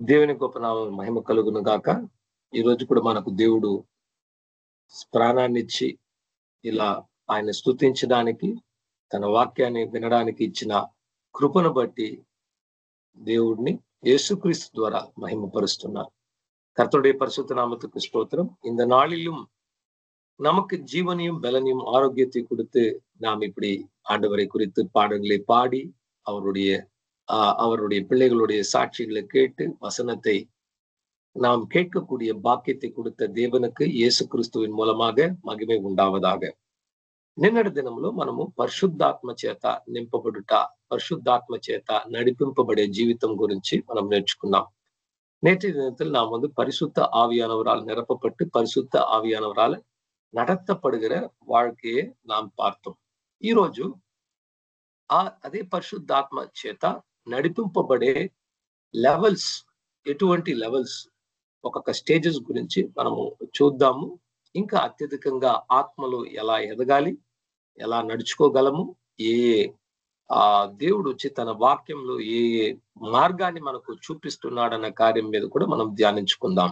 దేవుని గొప్ప నామం మహిమ కలుగును గాక. ఈరోజు కూడా మనకు దేవుడు ప్రాణాన్ని ఇచ్చి ఇలా ఆయన స్తుతించడానికి, తన వాక్యాన్ని వినడానికి ఇచ్చిన కృపను బట్టి దేవుడిని యేసుక్రీస్తు ద్వారా మహిమపరుస్తున్నారు. கர்த்தருடைய பரிசுத்த நாமத்துக்கு ஸ்தோத்திரம். இந்த நாளிலும் நமக்கு ஜீவனையும் பலனையும் ஆரோக்கியத்தை கொடுத்து நாம் இப்படி ஆண்டவரை குறித்து பாடல்களை பாடி அவருடைய பிள்ளைகளுடைய சாட்சிகளை கேட்டு வசனத்தை நாம் கேட்கக்கூடிய பாக்கியத்தை கொடுத்த தேவனுக்கு యేసు క్రీస్తువిன் మూలமாக మహిమ ఉండావதாக. నిన్నటి దినంలో మనము పరిశుద్ధాత్మ చేత నింపబడుట, పరిశుద్ధాత్మ చేత నడిపింపబడే జీవితం గురించి మనం నేర్చుకున్నాం. நேற்றைய தினத்தில் நாம் பரிசுத்த ஆவியானவரால் நிரப்பப்பட்டு பரிசுத்த ஆவியானவரால் நடத்தப்படுகிற வாழ்க்கையை நாம் பார்த்தோம். ఈరోజు అదే పరిశుద్ధాత్మ చేత నడిపింపబడే లెవెల్స్, ఎటువంటి లెవెల్స్, ఒక్కొక్క స్టేజెస్ గురించి మనము చూద్దాము. ఇంకా అత్యధికంగా ఆత్మలో ఎలా ఎదగాలి, ఎలా నడుచుకోగలము, ఏ దేవుడు వచ్చి తన వాక్యంలో ఏ మార్గాన్ని మనకు చూపిస్తున్నాడన్న కార్యం మీద కూడా మనం ధ్యానించుకుందాం.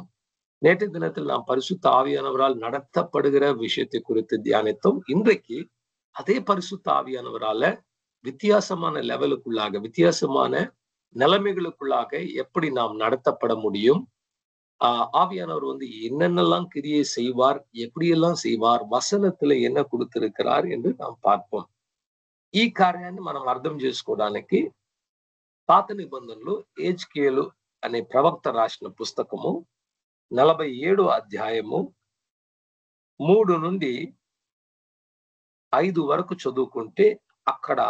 நேற்றைய தினத்தில் நாம் பரிசுத்த ஆவியானவரால் நடத்தப்படுகிற விஷயத்தை குறித்து தியானித்தோம். இன்றைக்கு அதே பரிசுத்த ஆவியானவரால வித்தியாசமான லெவலுக்குள்ளாக, வித்தியாசமான நிலைமைகளுக்குள்ளாக எப்படி நாம் நடத்தப்பட முடியும், ஆவியானவர் என்னென்னலாம் கிரியை செய்வார், எப்படியெல்லாம் செய்வார், వసనத்துல என்ன கொடுத்திருக்கிறார் என்று நாம் பார்ப்போம். ఈ కార్యాన్ని మనం అర్థం చేసుకోవడానికి పాత నిబంధనలో హెజ్కేలు అనే ప్రవక్త రాసిన పుస్తకము 47వ అధ్యాయము 3 నుండి 5 వరకు చదువుకుంటే అక్కడ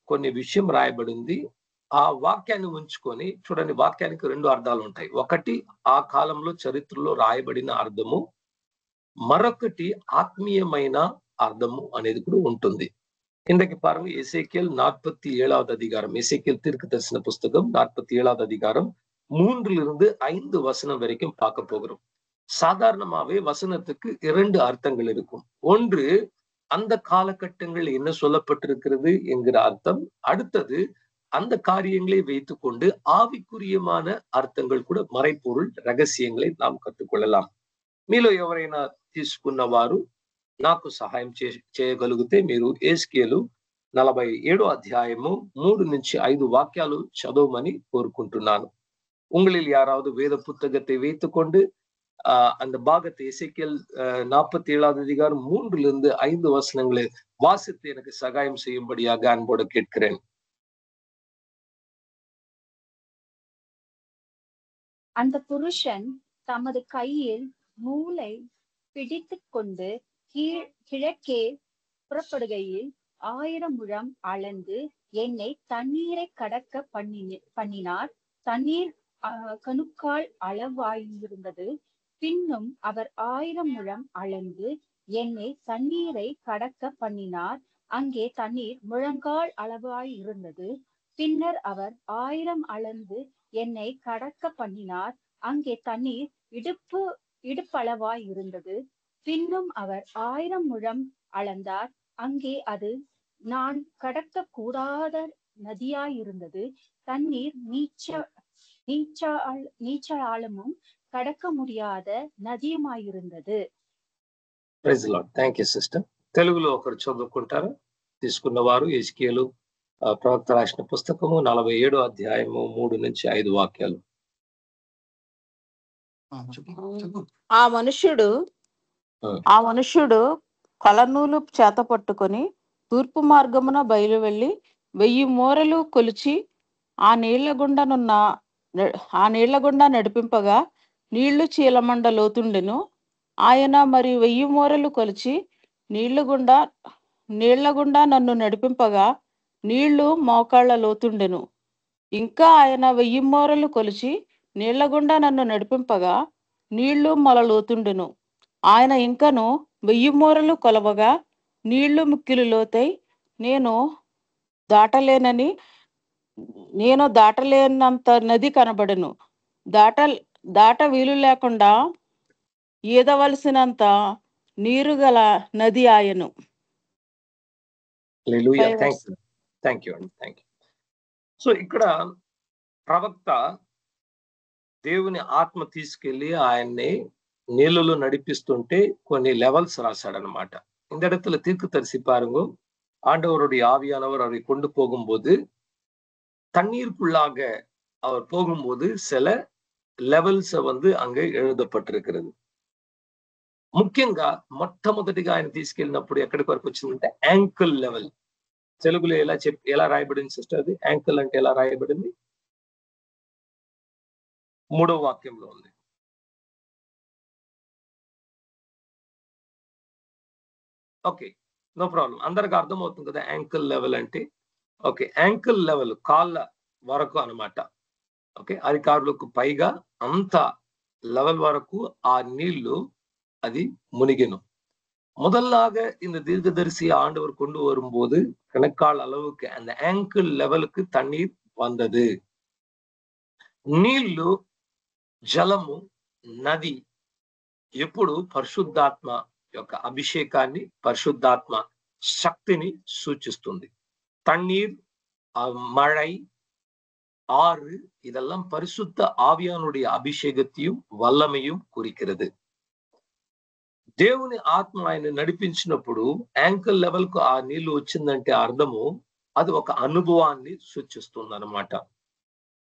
కొన్ని విషయం రాయబడింది. ఆ వాక్యాన్ని ఉంచుకొని చూడండి. వాక్యానికి 2 అర్థాలు ఉంటాయి. ఒకటి ఆ కాలంలో చరిత్రలో రాయబడిన అర్థము, మరొకటి ఆత్మీయమైన అర్థము అనేది కూడా ఉంటుంది. இன்றைக்கு பாருங்க, எசேக்கியேல் 47வது அதிகாரம், எசேக்கியேல் தீர்க்கதரிசன புஸ்தகம் 47வது அதிகாரம் 3லிருந்து 5 வசனம் வரைக்கும் பார்க்க போகிறோம். சாதாரணமாவே வசனத்துக்கு 2 அர்த்தங்கள் இருக்கும். ஒன்று, அந்த காலகட்டங்கள் என்ன சொல்லப்பட்டிருக்கிறது என்கிற அர்த்தம். அடுத்தது, அந்த காரியங்களை வைத்துக்கொண்டு ఆవికురియமான అర్థங்கள் కూడా, మறைపొరుள் రహస్యங்களை நாம் కట్టుకొள்ளலாம். మీలో ఎవరైనా తీసుకున్నవారు నాకు సహాయం చేయగలిగితే మీరు హెజ్కేలు 47వ అధ్యాయము 3 నుంచి 5 వాక్యాలు చదవమని కోరుకుంటున్నాను. உங்களில் யாராவது வேத புத்தகத்தை வைத்துக்கொண்டு அந்த பாகத்தை, எசேக்கியேல் 47வது அதிகாரம் 3லிருந்து 5 வசனங்களை வாசித்து எனக்கு சகாயம் செய்யும்படியாக அன்போடு கேட்கிறேன். அந்த புருஷன் தமது கையில் நூலை பிடித்துக் கொண்டு கிழக்கே புறப்படுகையில் 1000 முழம் அளந்து என்னை தண்ணீரை கடக்க பண்ணினார். தண்ணீர் கணுக்கால் அளவாயிருந்தது. பின்னும் அவர் 1000 முழம் அளந்து என்னை தண்ணீரை கடக்க பண்ணினார். அங்கே தண்ணீர் முழங்கால் அளவாயிருந்தது. பின்னர் அவர் 1000 அளந்து என்னை கடக்க பண்ணினார். அங்கே தண்ணீர் இடுப்பளவாய் இருந்தது. பின்னும் அவர் 1000 முழம் அளந்தார். அங்கே அது நான் கடக்க கூடாத நதியாயிருந்தது. தண்ணீர் நீச்சலாலமும் கடக்க முடியாத నదియుమాயிருந்தது. Praise the Lord. Thank you sister. తెలుగులో ఒకరు చదువుకుంటారా? తీసుకున్నవారు హెజ్కేలు ప్రవక్త రాసిన పుస్తకము 47వ అధ్యాయము 3 నుంచి 5 వాక్యాలు. ఆ మనుష్యుడు కొలనూలు చేత పట్టుకొని తూర్పు మార్గమున బయలు వెళ్ళి 1000 మూరలు కొలిచి ఆ నీళ్ల గుండా నడిపింపగా నీళ్లు చీలమండ లోతుండెను. ఆయన మరి 1000 మూరలు కొలిచి నీళ్ల గుండా నన్ను నడిపింపగా నీళ్లు మోకాళ్ల లోతుండెను. ఇంకా ఆయన 1000 మూరలు కొలిచి నీళ్ల గుండా నన్ను నడిపింపగా నీళ్లు మొల లోతుండెను. ఆయన ఇంకను 1000 మూరలు కొలవగా నీళ్లు మిక్కిలి లోతై నేను దాటలేనంత నది కనబడెను. దాట వీలు లేకుండా ఈదవలసినంత నీరు గల నది ఆయను. సో ఇక్కడ ప్రవక్త దేవుని ఆత్మ తీసుకెళ్లి ఆయన్ని నీళ్ళలో నడిపిస్తుంటే కొన్ని లెవెల్స్ రాశాడనమాట. இந்த இடத்துல தீர்க்கதரிசி பாருங்க, ஆண்டவருடைய ஆவியானவர் அவரை கொண்டு போகும்போது தண்ணீருக்குள்ளாக அவர் போகும்போது சில లెవెల్స్ అங்கே எழுதப்பட்டிருக்கிறது. ముఖ్యంగా మొట్టమొదటిగా ఆయన తీసుకెళ్ళినప్పుడు ఎక్కడికి వరకు వచ్చిందంటే యాంకిల్ లెవెల్. తెలుగులో ఎలా రాయబడింది సిస్టర్? అది యాంకిల్ అంటే ఎలా రాయబడింది? 3వ వాక్యంలో ఉంది. Okay, no problem. అందరికి అర్థమవుతుంది కదా యాంకిల్ లెవెల్ అంటే. ఓకే, యాంకిల్ లెవెల్ కాళ్ళ వరకు అన్నమాట. ఓకే, అరికారులకు పైగా అంత లెవెల్ వరకు ఆ నీళ్లు అది మునిగెను. முதலாக இந்த தீர்க்கதரிசி ஆண்டவர் கொண்டு வரும்போது கணக்கால் அளவுக்கு அந்த ஆங்கிள் லெவலுக்கு தண்ணீர் வந்தது. నీళ్లు, జలము, నది ఎప్పుడు పరిశుద్ధాత్మ యొక్క అభిషేకాన్ని, పరిశుద్ధాత్మ శక్తిని సూచిస్తుంది. தண்ணீர், மழை, ஆறு இதெல்லாம் பரிசுத்த ஆவியானுடைய அபிஷேகத்தையும் வல்லமையும் குறிக்கிறது. దేవుని ఆత్మ ఆయన నడిపించినప్పుడు యాంకిల్ లెవెల్ కు ఆ నీళ్లు వచ్చిందంటే అర్థము అది ఒక అనుభవాన్ని సూచిస్తుంది అన్నమాట.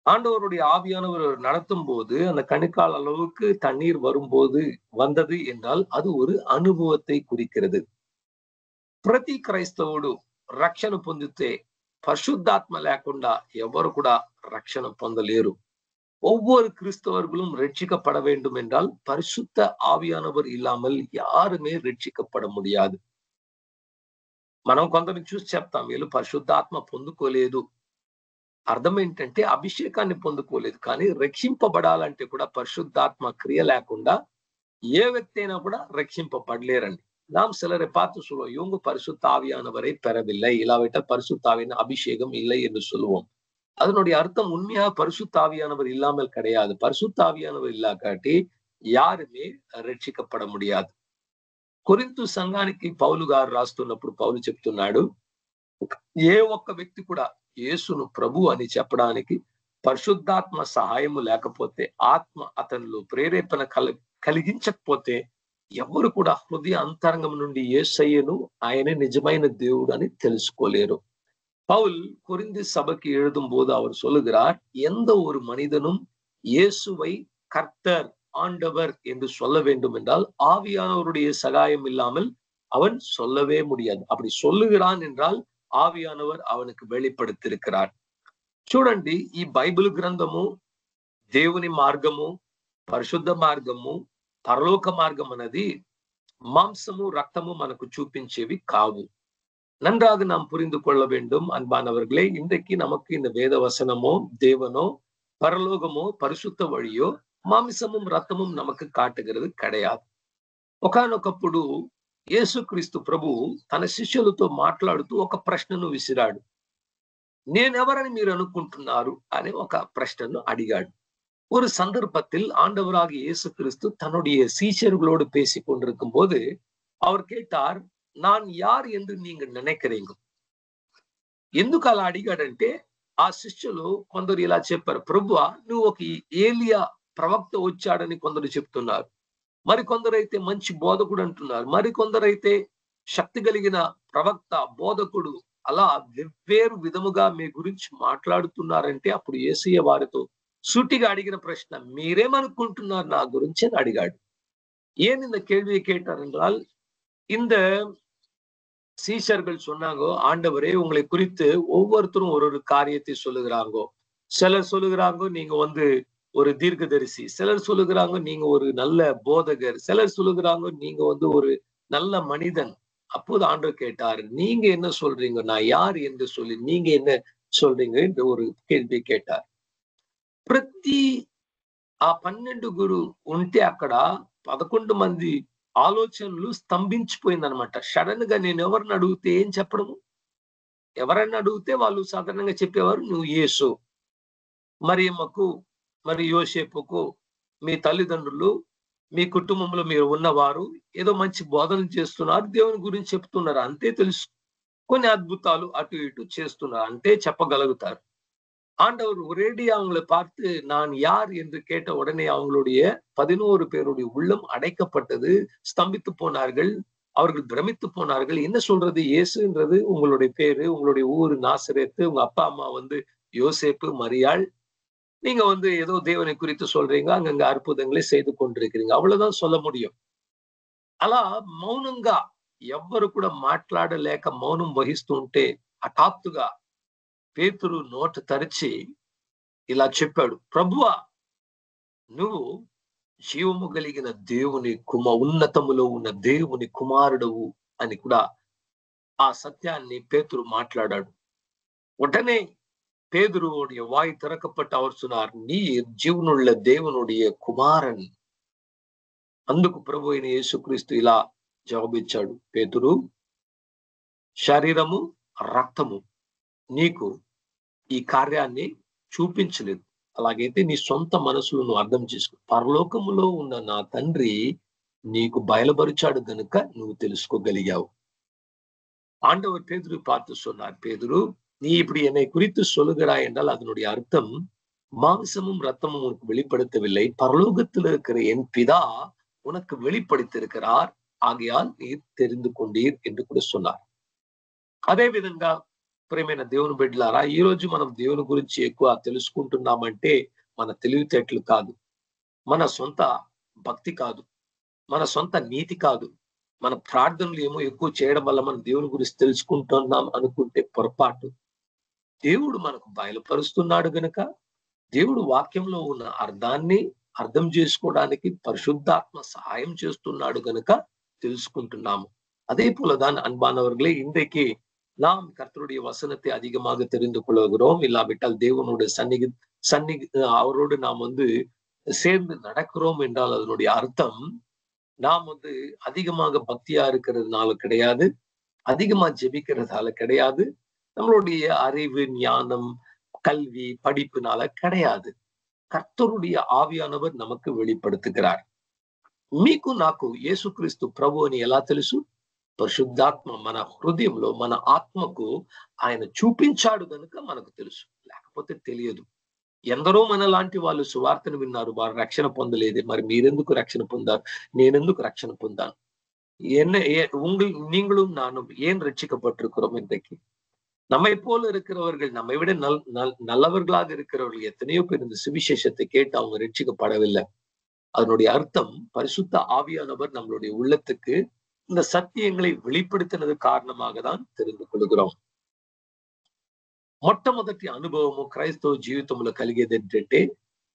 ஆண்டவருடைய ஆவியானவர் நடத்தும் போது அந்த கணுக்கால் அளவுக்கு தண்ணீர் வரும்போது வந்தது என்றால் அது ஒரு అనుభవத்தை குறிக்கிறது. ప్రతి క్రైస్తవుడు రక్షణ పొందితే పరిశుద్ధాత్మ లేకుండా ఎవరు కూడా రక్షణ పొందలేరు. ஒவ்வொரு கிறிஸ்தவர்களும் ரட்சிக்கப்பட வேண்டும் என்றால் பரிசுத்த ஆவியானவர் இல்லாமல் யாருமே రక్షింపబడ முடியாது. మనం కొందరిని చూసి చెప్తాం వీళ్ళు పరిశుద్ధాత్మ పొందుకోలేదు. అర్థం ఏంటంటే అభిషేకాన్ని పొందుకోలేదు. కానీ రక్షింపబడాలంటే కూడా పరిశుద్ధాత్మ క్రియ లేకుండా ఏ వ్యక్తి అయినా కూడా రక్షింపబడలేరండి. நாம் சிலரை பார்த்து சொல்லுவோம், இவங்க பரிசுத்த ஆவியானவரை பெறவில்லை, இல்லாவிட்டால் பரிசுத்த ஆவியான அபிஷேகம் இல்லை என்று சொல்லுவோம். அதனுடைய அர்த்தம் உண்மையாக பரிசுத்த ஆவியானவர் இல்லாமல் கிடையாது. பரிசுத்த ஆவியானவர் இல்லாக்காட்டி யாருமே రక్షింపబడ முடியாது. కొరింథు సంఘానికి పౌలు గారు రాస్తున్నప్పుడు పౌలు చెప్తున్నాడు, ఏ ఒక్క వ్యక్తి కూడా యేసును ప్రభు అని చెప్పడానికి పరిశుద్ధాత్మ సహాయము లేకపోతే, ఆత్మ అతనిలో ప్రేరేపణ కలిగించకపోతే ఎవరు కూడా హృదయ అంతరంగం నుండి యేసయ్యను ఆయన నిజమైన దేవుడు అని తెలుసుకోలేరు. பவுல் கொரிந்து சபைக்கு எழுதும் போது அவர் சொல்லுகிறார், எந்த ஒரு மனிதனும் இயேசுவை கர்த்தர், ஆண்டவர் என்று சொல்ல வேண்டும் என்றால் ஆவியானவருடைய சகாயம் இல்லாமல் அவன் சொல்லவே முடியாது. அப்படி சொல்லுகிறான் என்றால் ఆవియానవర్ అవనికి வெளிப்படுத்தியிருக்கிறார். చూడండి, ఈ బైబిల్ గ్రంథము దేవుని మార్గము, పరిశుద్ధ మార్గము, పరలోక మార్గం అనేది మాంసము రక్తము మనకు చూపించేవి కావు. நன்றாக நாம் புரிந்து கொள்ள வேண்டும் அன்பானவர்களே. இன்றைக்கு நமக்கு இந்த வேத வசனமோ, தேவனோ, పరలోకమో, పరిశుద్ధ వழிయో, మాంసமும் రక్తமும் நமக்கு కాటుகிறது கிடையாது. ఒకానొకప్పుడు యేసుక్రీస్తు ప్రభు తన శిష్యులతో మాట్లాడుతూ ఒక ప్రశ్నను విసిరాడు. నేనెవరని మీరు అనుకుంటున్నారు అని ఒక ప్రశ్నను అడిగాడు. ஒரு சந்தர்ப்பத்தில் ஆண்டவராக இயேசு கிறிஸ்து தன்னுடைய சீஷர்களோடு பேசிக் கொண்டிருக்கும் போது அவர் கேட்டார், நான் யார் என்று நீங்க నిனைக்கிறீங்க? ఎందుకు అలా అడిగాడంటే, ఆ శిష్యులు కొందరు ఇలా చెప్పారు, ప్రభువా నువ్వు ఒక ఏలియా ప్రవక్త వచ్చాడని కొందరు చెప్తున్నారు, మరి కొందరైతే మంచి బోధకుడు అంటున్నారు, మరి కొందరైతే శక్తి కలిగిన ప్రవక్త, బోధకుడు, అలా వేరు విధముగా మీ గురించి మాట్లాడుతున్నారంటే అప్పుడు యేసయ్య వారితో సూటిగా అడిగిన ప్రశ్న, మీరేమనుకుంటున్నారు నా గురించి అని అడిగాడు. ஏன் இந்த கேள்வியை கேட்டார் என்றால், இந்த சீஷர்கள் சொன்னாங்கோ, ஆண்டவரே உங்களை குறித்து ஒவ்வொருத்தரும் ஒரு காரியத்தை சொல்லுகிறாங்கோ. சிலர் சொல்லுகிறாங்கோ நீங்க ஒரு தீர்க்கதரிசி, சிலர் சொல்லுகிறாங்க நீங்க ஒரு நல்ல போதகர், சிலர் சொல்லுகிறாங்க நீங்க ஒரு நல்ல மனிதன். அப்போது ஆண்டவர் கேட்டார், நீங்க என்ன சொல்றீங்க, நான் யார் என்று சொல்லி நீங்க என்ன சொல்றீங்க என்று ஒரு கேள்வி கேட்டார். ప్రతి ఆ 12 ఉంటే అక్కడ 11 మంది ఆలోచనలు స్తంభించిపోయిందనమాట. సడన్ గా నేను ఎవరిని అడిగితే ఏం చెప్పడము? ఎవరైనా అడిగితే వాళ్ళు సాధారణంగా చెప్పేవారు, నువ్వు యేసు, మరియమ్మకు, మరి యోసేపుకు, మీ తల్లిదండ్రులు, మీ కుటుంబంలో మీరు ఉన్నవారు ఏదో మంచి బోధనలు చేస్తున్నారు, దేవుని గురించి చెప్తున్నారు, అంతే తెలుసు. కొన్ని అద్భుతాలు అటు ఇటు చేస్తున్నారు, అంతే చెప్పగలుగుతారు. ஆண்டவர் ஒரேடியா அவங்களை பார்த்து நான் யார் என்று கேட்ட உடனே அவங்களுடைய 11 பேருடைய உள்ளம் அடைக்கப்பட்டது. ஸ்தம்பித்து போனார்கள், அவர்கள் பிரமித்து போனார்கள். என்ன சொல்றது, இயேசுன்றது உங்களுடைய பேரு, உங்களுடைய ஊரு நாசரேத்து, உங்க அப்பா அம்மா யோசேப்பு, மரியாள், நீங்க ஏதோ தேவனை குறித்து சொல்றீங்க, அங்கங்க అద్భుతంగా செய்து கொண்டிருக்கிறீங்க, అவ்வளவுதான் சொல்ல முடியும். అలా మౌనంగా ఎవ్వరు కూడా మాట్లాడలేక మౌనం వహిస్తుంటే హఠాత్తుగా పేతురు నోట తరిచి ఇలా చెప్పాడు, ప్రభువా నువ్వు జీవము కలిగిన దేవుని ఉన్నతములో ఉన్న దేవుని కుమారుడవు అని కూడా ఆ సత్యాన్ని పేతురు మాట్లాడాడు. உடனே பேதுருவுடைய வாய் திறக்கப்பட்டு அவர் சொன்னார், நீர் జీవనుள்ள దేవునుடைய కుమారన్. అందుకు ప్రభు అయిన యేసుక్రీస్తు ఇలా జవాబిచ్చాడు, పేతురు, శరీరము రక్తము నీకు ఈ కార్యాన్ని చూపించలేదు, అలాగైతే నీ సొంత మనసులో నువ్వు అర్థం చేసుకో, పరలోకములో ఉన్న నా తండ్రి నీకు బయలుపరిచాడు గనుక నువ్వు తెలుసుకోగలిగావు. ஆண்டவர் பேதுரு பார்த்து சொன்னார், பேதுரு நீ இப்படி என்னை குறித்து சொல்லுகிறாய் என்றால் அதனுடைய அர்த்தம் மாம்சமும் ரத்தமும் உனக்கு வெளிப்படுத்தவில்லை, பரலோகத்தில் இருக்கிற என் பிதா உனக்கு வெளிப்படுத்தியிருக்கிறார், ఆగయాల్ నీ தெரிந்து கொண்டீர் என்று కూడా சொன்னார். అదే విధంగా ప్రియమైన దేవుని బిడ్డలారా, ఈ రోజు మనం దేవుని గురించి ఎక్కువ తెలుసుకుంటున్నామంటే మన తెలివితేటలు కాదు, మన సొంత భక్తి కాదు, మన సొంత నీతి కాదు, మన ప్రార్థనలు ఏమో ఎక్కువ చేయడం వల్ల మనం దేవుని గురించి తెలుసుకుంటున్నాం అనుకుంటే పొరపాటు. దేవుడు మనకు బయలుపరుస్తున్నాడు గనుక, దేవుడు వాక్యంలో ఉన్న అర్థాన్ని అర్థం చేసుకోవడానికి పరిశుద్ధాత్మ సహాయం చేస్తున్నాడు గనుక తెలుసుకుంటున్నాము. அதே போலதான் அன்பானவர்களே, இன்றைக்கு நாம் கர்த்தருடைய வசனத்தை அதிகமாக தெரிந்து கொள்கிறோம். இல்லாவிட்டால் தேவனுடைய அவரோடு நாம் சேர்ந்து நடக்கிறோம் என்றால் அதனுடைய அர்த்தம் நாம் அதிகமாக பக்தியா இருக்கிறதுனால கிடையாது, அதிகமா ஜெபிக்கிறதால கிடையாது, நம்மளுடைய அறிவு ஞானம் கல்வி படிப்புனால கிடையாது. కర్తరుடைய ఆవియానవర్ நமக்கு வெளிப்படுத்துகிறார். మీకు నాకు యేసుక్రీస్తు ప్రభు అని ఎలా తెలుసు? పరిశుద్ధాత్మ మన హృదయంలో మన ఆత్మకు ఆయన చూపించాడు కనుక మనకు తెలుసు, లేకపోతే తెలియదు. ఎందరో మనలాంటి వాళ్ళు సువార్తను విన్నారు, వారు రక్షణ పొందలేదే, మరి మీరెందుకు రక్షణ పొందారు, నేనెందుకు రక్షణ పొందాను? நீங்களும் நானும் ஏன் ரட்சிக்கப்பட்டிருக்கிறோம்? இன்றைக்கு நம்மை போல இருக்கிறவர்கள், நம்மை விட நல்லவர்களாக இருக்கிறவர்கள் எத்தனையோ பேர் இந்த சுவிசேஷத்தை கேட்டு அவங்க ரட்சிக்கப்படவில்லை. அதனுடைய அர்த்தம் பரிசுத்த ஆவியானவர் நம்மளுடைய உள்ளத்துக்கு இந்த సత్యங்களை வெளிப்படுத்தினது కారణமாக தான் தெரிந்து கொள்கிறோம். మొట్టమొదటి అనుభవము క్రైస్తవ జీవితంలో కలిగేది ఏంటంటే,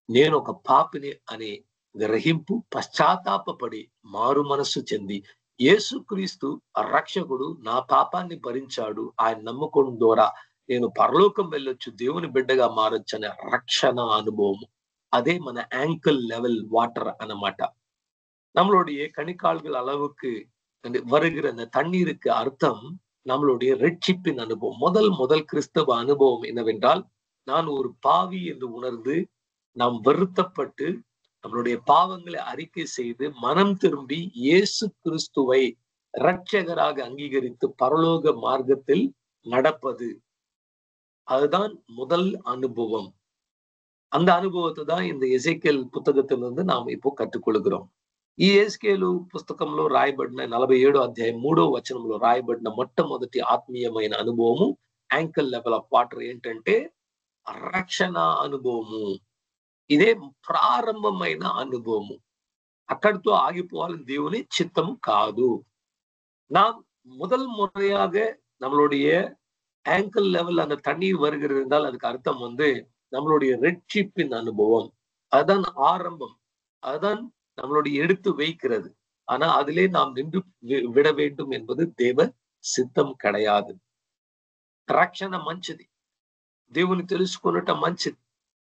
నేను ఒక పాపిని అనే గ్రహింపు, పశ్చాత్తాపపడి మారు మనస్సు చెంది యేసుక్రీస్తు రక్షకుడు నా పాపాన్ని భరించాడు, ఆయన నమ్ముకోవడం ద్వారా నేను పరలోకం వెళ్ళొచ్చు, దేవుని బిడ్డగా మారొచ్చు అనే రక్షణ అనుభవము. அதே మన ஆங்கிள் லெவல் வாட்டர் அన్నమాట. நம்மளுடைய கணிக்கால்கள் அளவுக்கு வருகிற அந்த தண்ணீருக்கு அர்த்தம் நம்மளுடைய ரட்சிப்பின் அனுபவம். முதல் கிறிஸ்தவ அனுபவம் என்னவென்றால், நான் ஒரு பாவி என்று உணர்ந்து, நாம் வருத்தப்பட்டு நம்மளுடைய பாவங்களை அறிக்கை செய்து மனம் திரும்பி இயேசு கிறிஸ்துவை இரட்சகராக அங்கீகரித்து பரலோக மார்க்கத்தில் நடப்பது, அதுதான் முதல் அனுபவம். அந்த అనుభవத்தை தான் இந்த ఎజెకియల్ పుస్తకத்திலிருந்து நாம் இப்போ కట్టుకొలుగుறோం. ఈ ఎజెకియలు పుస్తకంలో రాయబడిన 47వ అధ్యాయం 3వ వచనంలో రాయబడిన మొట్టమొదటి ఆత్మీయమైన అనుభవము, యాంకిల్ లెవెల్ ఆఫ్ వాటర్ ఏంటంటే రక్షణ అనుభవము. ఇదే ప్రారంభమైన అనుభవము. అక్కడితో ఆగిపోవాలని దేవుని చిత్తము కాదు. நாம் முதல் முறையாக நம்மளுடைய ஆங்கிள் லெவல் அந்த தண்ணீர் வருகிறது என்றால் அதுக்கு அர்த்தம் நம்மளுடைய ரட்சிப்பின் அனுபவம். அதுதான் ஆரம்பம், அதுதான் நம்மளுடைய எடுத்து வைக்கிறது. ஆனா அதிலே நாம் நின்று விட வேண்டும் என்பது தேவ సిద్ధం கிடையாது. రక్షణ మంచిది, దేవుని తెలుసుకున్నట మంచిది,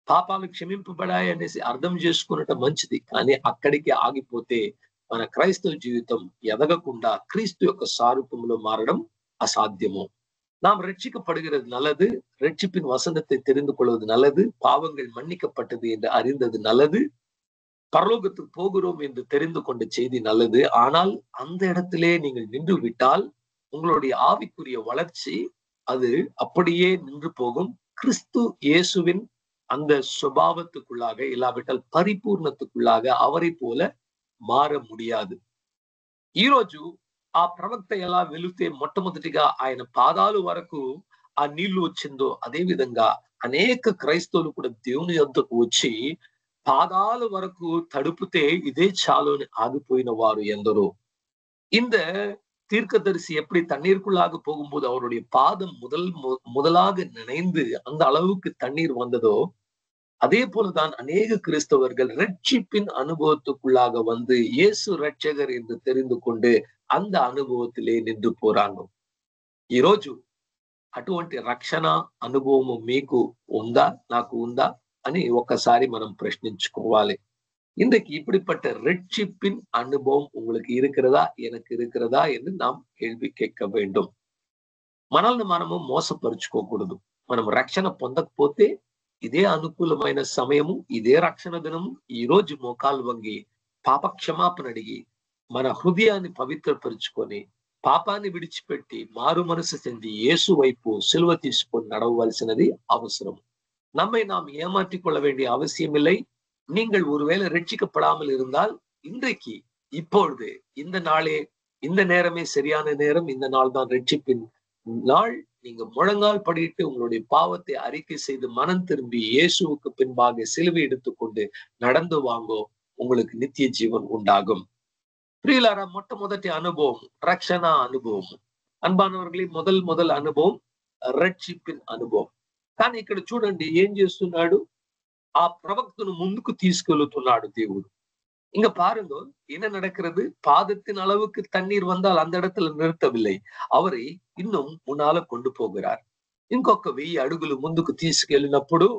పాపాలు క్షమింపబడాయి అనేసి అర్థం చేసుకున్నట మంచిది. కానీ అక్కడికి ఆగిపోతే మన క్రైస్తవ జీవితం ఎదగకుండా క్రీస్తు యొక్క సారూపంలో మారడం అసాధ్యము. நாம் ரட்சிக்கப்படுகிறது நல்லது, ரட்சிப்பின் வசனத்தை தெரிந்து கொள்வது நல்லது, பாவங்கள் மன்னிக்கப்பட்டது என்று அறிந்தது நல்லது, பரலோகத்துக்கு போகிறோம் என்று தெரிந்து கொண்ட செய்தி நல்லது. ஆனால் அந்த இடத்திலே நீங்கள் நின்று விட்டால் உங்களுடைய ஆவிக்குரிய வளர்ச்சி அது அப்படியே நின்று போகும். கிறிஸ்து இயேசுவின் அந்த சுபாவத்துக்குள்ளாக இல்லாவிட்டால் పరిపూర్ణத்துக்குள்ளாக அவரை పోల మార முடியாது. ఈ రోజు ఆ ప్రవక్త ఎలా వెళితే మొట్టమొదటిగా ఆయన పాదాలు వరకు ఆ నీళ్లు వచ్చిందో అదే విధంగా అనేక క్రైస్తవులు కూడా దేవుని యొద్దకు వచ్చి పాదాల వరకు తడుపుతే ఇదే చాలు అని ఆగిపోయిన వారు ఎందరో. இந்த தீர்க்கதரிசி எப்படி தண்ணீருக்குள்ளாக போகும்போது அவருடைய பாதம் முதலாக நினைந்து அந்த அளவுக்கு தண்ணீர் வந்ததோ, அதே போலதான் அநேக கிறிஸ்தவர்கள் ரட்சிப்பின் அனுபவத்துக்குள்ளாக வந்து இயேசு ரட்சகர் என்று தெரிந்து கொண்டு அந்த అనుభవத்திலே నిండు పోరాంగ. ఈ రోజు అటువంటి రక్షణ అనుభవము మీకు ఉందా, నాకు ఉందా అని ఒక్కసారి మనం ప్రశ్నించుకోవాలి. இன்றைக்கு இப்படிப்பட்ட ரட்சிப்பின் அனுபவம் உங்களுக்கு இருக்கிறதா, எனக்கு இருக்கிறதா என்று நாம் கேள்வி கேட்க வேண்டும். మనల్ని మనము మోసపరుచుకోకూడదు. మనం రక్షణ పొందకపోతే ఇదే అనుకూలమైన సమయము, ఇదే రక్షణ దినము. ఈ రోజు మోకాలు వంగి పాప క్షమాపణ అడిగి మన హృదయాన్ని పవిత్రపరుచుకొని పాపాన్ని విడిచిపెట్టి మారు మనసు చెంది యేసు వైపు సిలువ తీసుకొని నడవవలసినది అవసరం. நம்மை நாம் ஏமாற்றிக் கொள்ள வேண்டிய அவசியமில்லை. நீங்கள் ஒருவேளை ரட்சிக்கப்படாமல் இருந்தால் இன்றைக்கு இப்பொழுது இந்த நாளே, இந்த நேரமே சரியான நேரம். இந்த நாள் தான் ரட்சிப்பின் நாள். நீங்க முழங்கால் படிட்டு உங்களுடைய பாவத்தை அறிக்கை செய்து மனம் திரும்பி இயேசுவுக்கு பின்பாக சிலுவை எடுத்துக்கொண்டு நடந்து வாங்கோ, உங்களுக்கு நித்திய జీవన్ உண்டாகும். ప్రియులారా, మొట్టమొదటి అనుభవం రక్షణ అనుభవం. అన్బానవర్గలి మొదల్ అనుభవం రక్షిప్పిన్ అనుభవం. కానీ ఇక్కడ చూడండి ఏం చేస్తున్నాడు, ఆ ప్రవక్తను ముందుకు తీసుకెళ్తున్నాడు దేవుడు. இங்க பாருங்க என்ன நடக்கிறது. பாதத்தின் அளவுக்கு தண்ணீர் வந்தால் அந்த இடத்துல நிறுத்தவில்லை, அவரை இன்னும் முன்னால கொண்டு போகிறார். ఇంకొక 1000 అడుగులు ముందుకు తీసుకెళ్ళినప్పుడు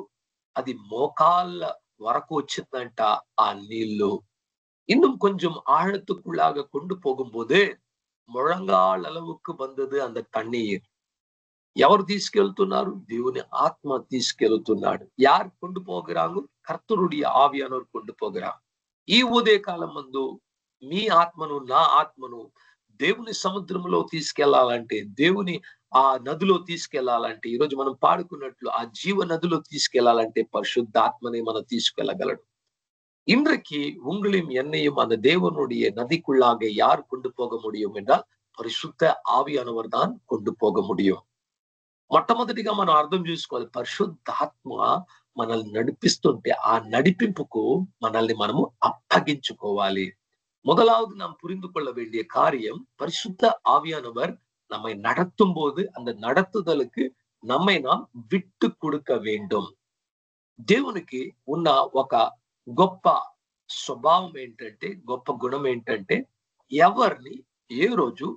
అది మోకాళ్ళ వరకు వచ్చిందంట ఆ నీళ్లు. இன்னும் கொஞ்சம் ஆழத்துக்குள்ளாக கொண்டு போகும்போது முழங்கால் அளவுக்கு வந்தது அந்த தண்ணீர். ఎవరు తీసుకెళ్తున్నారు? దేవుని ఆత్మ తీసుకెళ్తున్నాడు. యారు కొండు పోகிறாంగు? కర్తరుడి ఆవియానోరు కొండు పోகிறாరు. ఈ ఉదయ కాలం మందు మీ ఆత్మను, నా ఆత్మను దేవుని సముద్రంలో తీసుకెళ్లాలంటే, దేవుని ఆ నదిలో తీసుకెళ్లాలంటే, ఈరోజు మనం పాడుకున్నట్లు ఆ జీవ నదిలో తీసుకెళ్లాలంటే పరిశుద్ధాత్మనే మనం తీసుకెళ్లగలడు. இன்றைக்கு உங்களையும் என்னையும் அந்த தேவனுடைய நதிக்குள்ளாக யார் கொண்டு போக முடியும் என்றால் పరిశుద్ధ ఆవియానவர் தான் கொண்டு போக முடியும். మొట్టమొదటిగా మనం అర్థం చేసుకోవాలి, పరిశుద్ధాత్మ మనల్ని నడిపిస్తుంటే ఆ నడిపింపుకు మనల్ని మనము అప్పగించుకోవాలి. முதலாவது நாம் புரிந்து கொள்ள வேண்டிய காரியம், பரிசுத்த ஆவியானவர் நம்மை நடத்தும் போது அந்த நடத்துதலுக்கு நம்மை நாம் விட்டு கொடுக்க வேண்டும். దేవునికి ఉన్న ఒక గొప్ప స్వభావం ఏంటంటే, గొప్ప గుణం ఏంటంటే, ఎవరిని ఏ రోజు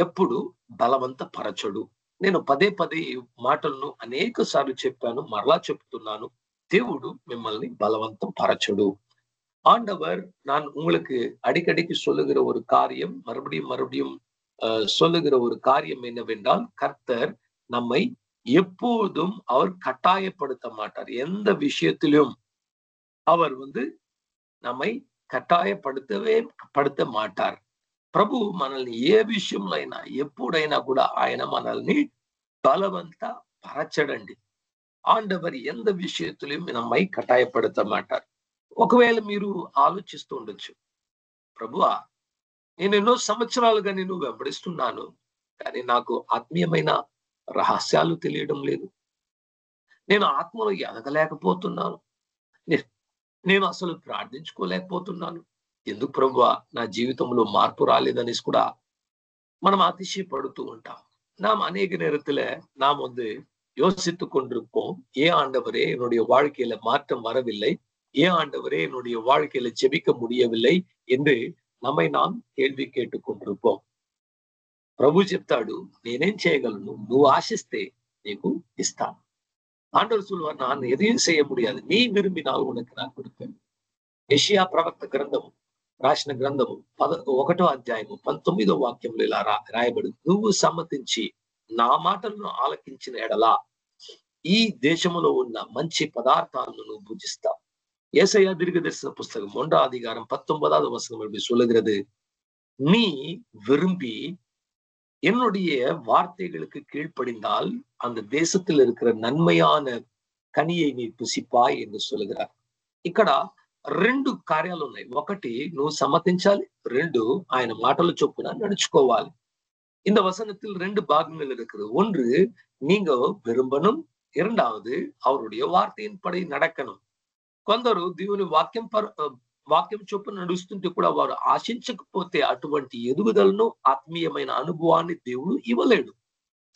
ఎప్పుడు బలవంతపరచడు. నేను పదే పదే ఈ మాటలను అనేక సార్లు చెప్పాను, మరలా చెప్తున్నాను. దేవుడు మిమ్మల్ని బలవంతం పరచడు. ஆண்டவர், நான் உங்களுக்கு அடிக்கடிக்கு சொல்லுகிற ஒரு காரியம், மறுபடியும் சொல்லுகிற ஒரு காரியம் என்னவென்றால், கர்த்தர் நம்மை எப்போதும் அவர் கட்டாயப்படுத்த மாட்டார். எந்த விஷயத்திலும் அவர் நம்மை కట్టాయపడుత మాటారు. ప్రభు మనల్ని ఏ విషయంలో అయినా ఎప్పుడైనా కూడా ఆయన మనల్ని బలవంత పరచడండి. ఆండవర్ ఎంత విషయத்திலும் நம்மை కట్టాయపడుత మాటారు. ఒకవేళ మీరు ఆలోచిస్తూ ఉండొచ్చు, ప్రభువా, నేను ఎన్నో సంవత్సరాలుగా నేను వెంబడిస్తున్నాను, కానీ నాకు ఆత్మీయమైన రహస్యాలు తెలియడం లేదు. నేను ఆత్మలో ఎదగలేకపోతున్నాను. నేను అసలు ప్రార్థించుకోలేకపోతున్నాను. ఎందుకు ప్రభువా నా జీవితంలో మార్పు రాలేదనేసి కూడా మనం அதிசயப்படுத்து ఉంటాం. நாம் அநேக நேரத்துல நாம் யோசித்துக் கொண்டிருப்போம், ஏன் ஆண்டவரே என்னுடைய வாழ்க்கையில மாற்றம் வரவில்லை, ஏன் ஆண்டவரே என்னுடைய வாழ்க்கையில ஜெபிக்க முடியவில்லை என்று நம்மை நாம் కేள்వి கேட்டுக் கொண்டிருப்போம். ప్రభు చెప్తాడు, నేనేం చేయగలను, నువ్వు ఆశిస్తే నీకు ఇస్తాను. ஆண்டவர் சொல்வார், நான் எதையும் செய்ய முடியாது, நீ விரும்பினால் உனக்கு நான் கொடுப்பேன். యెషయా ప్రవక్త గ్రంథము రాసిన గ్రంథము 1వ అధ్యాయము 19వ వాక్యంలో ఇలా రాయబడింది, నువ్వు సమ్మతించి నా మాటలను ఆలకించిన ఎడలా ఈ దేశములో ఉన్న మంచి పదార్థాలను నువ్వు భుజిస్తావు. ஏசாயா தீர்க்கதரிசன புஸ்தகம் 1వ அதிகாரம் 19வது வசனம் எப்படி சொல்லுகிறது, நீ விரும்பி என்னுடைய வார்த்தைகளுக்கு கீழ்ப்படிந்தால் அந்த தேசத்தில் இருக்கிற నన్మయాన కనిயை నీ పుసిపాయ్ என்று சொல்லுகிறார். ఇక్కడ 2 కార్యాలు ఉన్నాయి. ఒకటి నువ్వు సమ్మతించాలి, 2 ఆయన మాటలు చొప్పున నడుచుకోవాలి. இந்த வசனத்தில் 2 பாகங்கள் இருக்குது. ஒன்று நீங்க விரும்பணும், இரண்டாவது அவருடைய వార్తయిன்பడి నడకணும். కొందరు దేవుని వాక్యం చొప్పున నడుస్తుంటే కూడా వారు ఆశించకపోతే అటువంటి ఎదుగుదలను ఆత్మీయమైన అనుభవాన్ని దేవుడు ఇవ్వలేడు.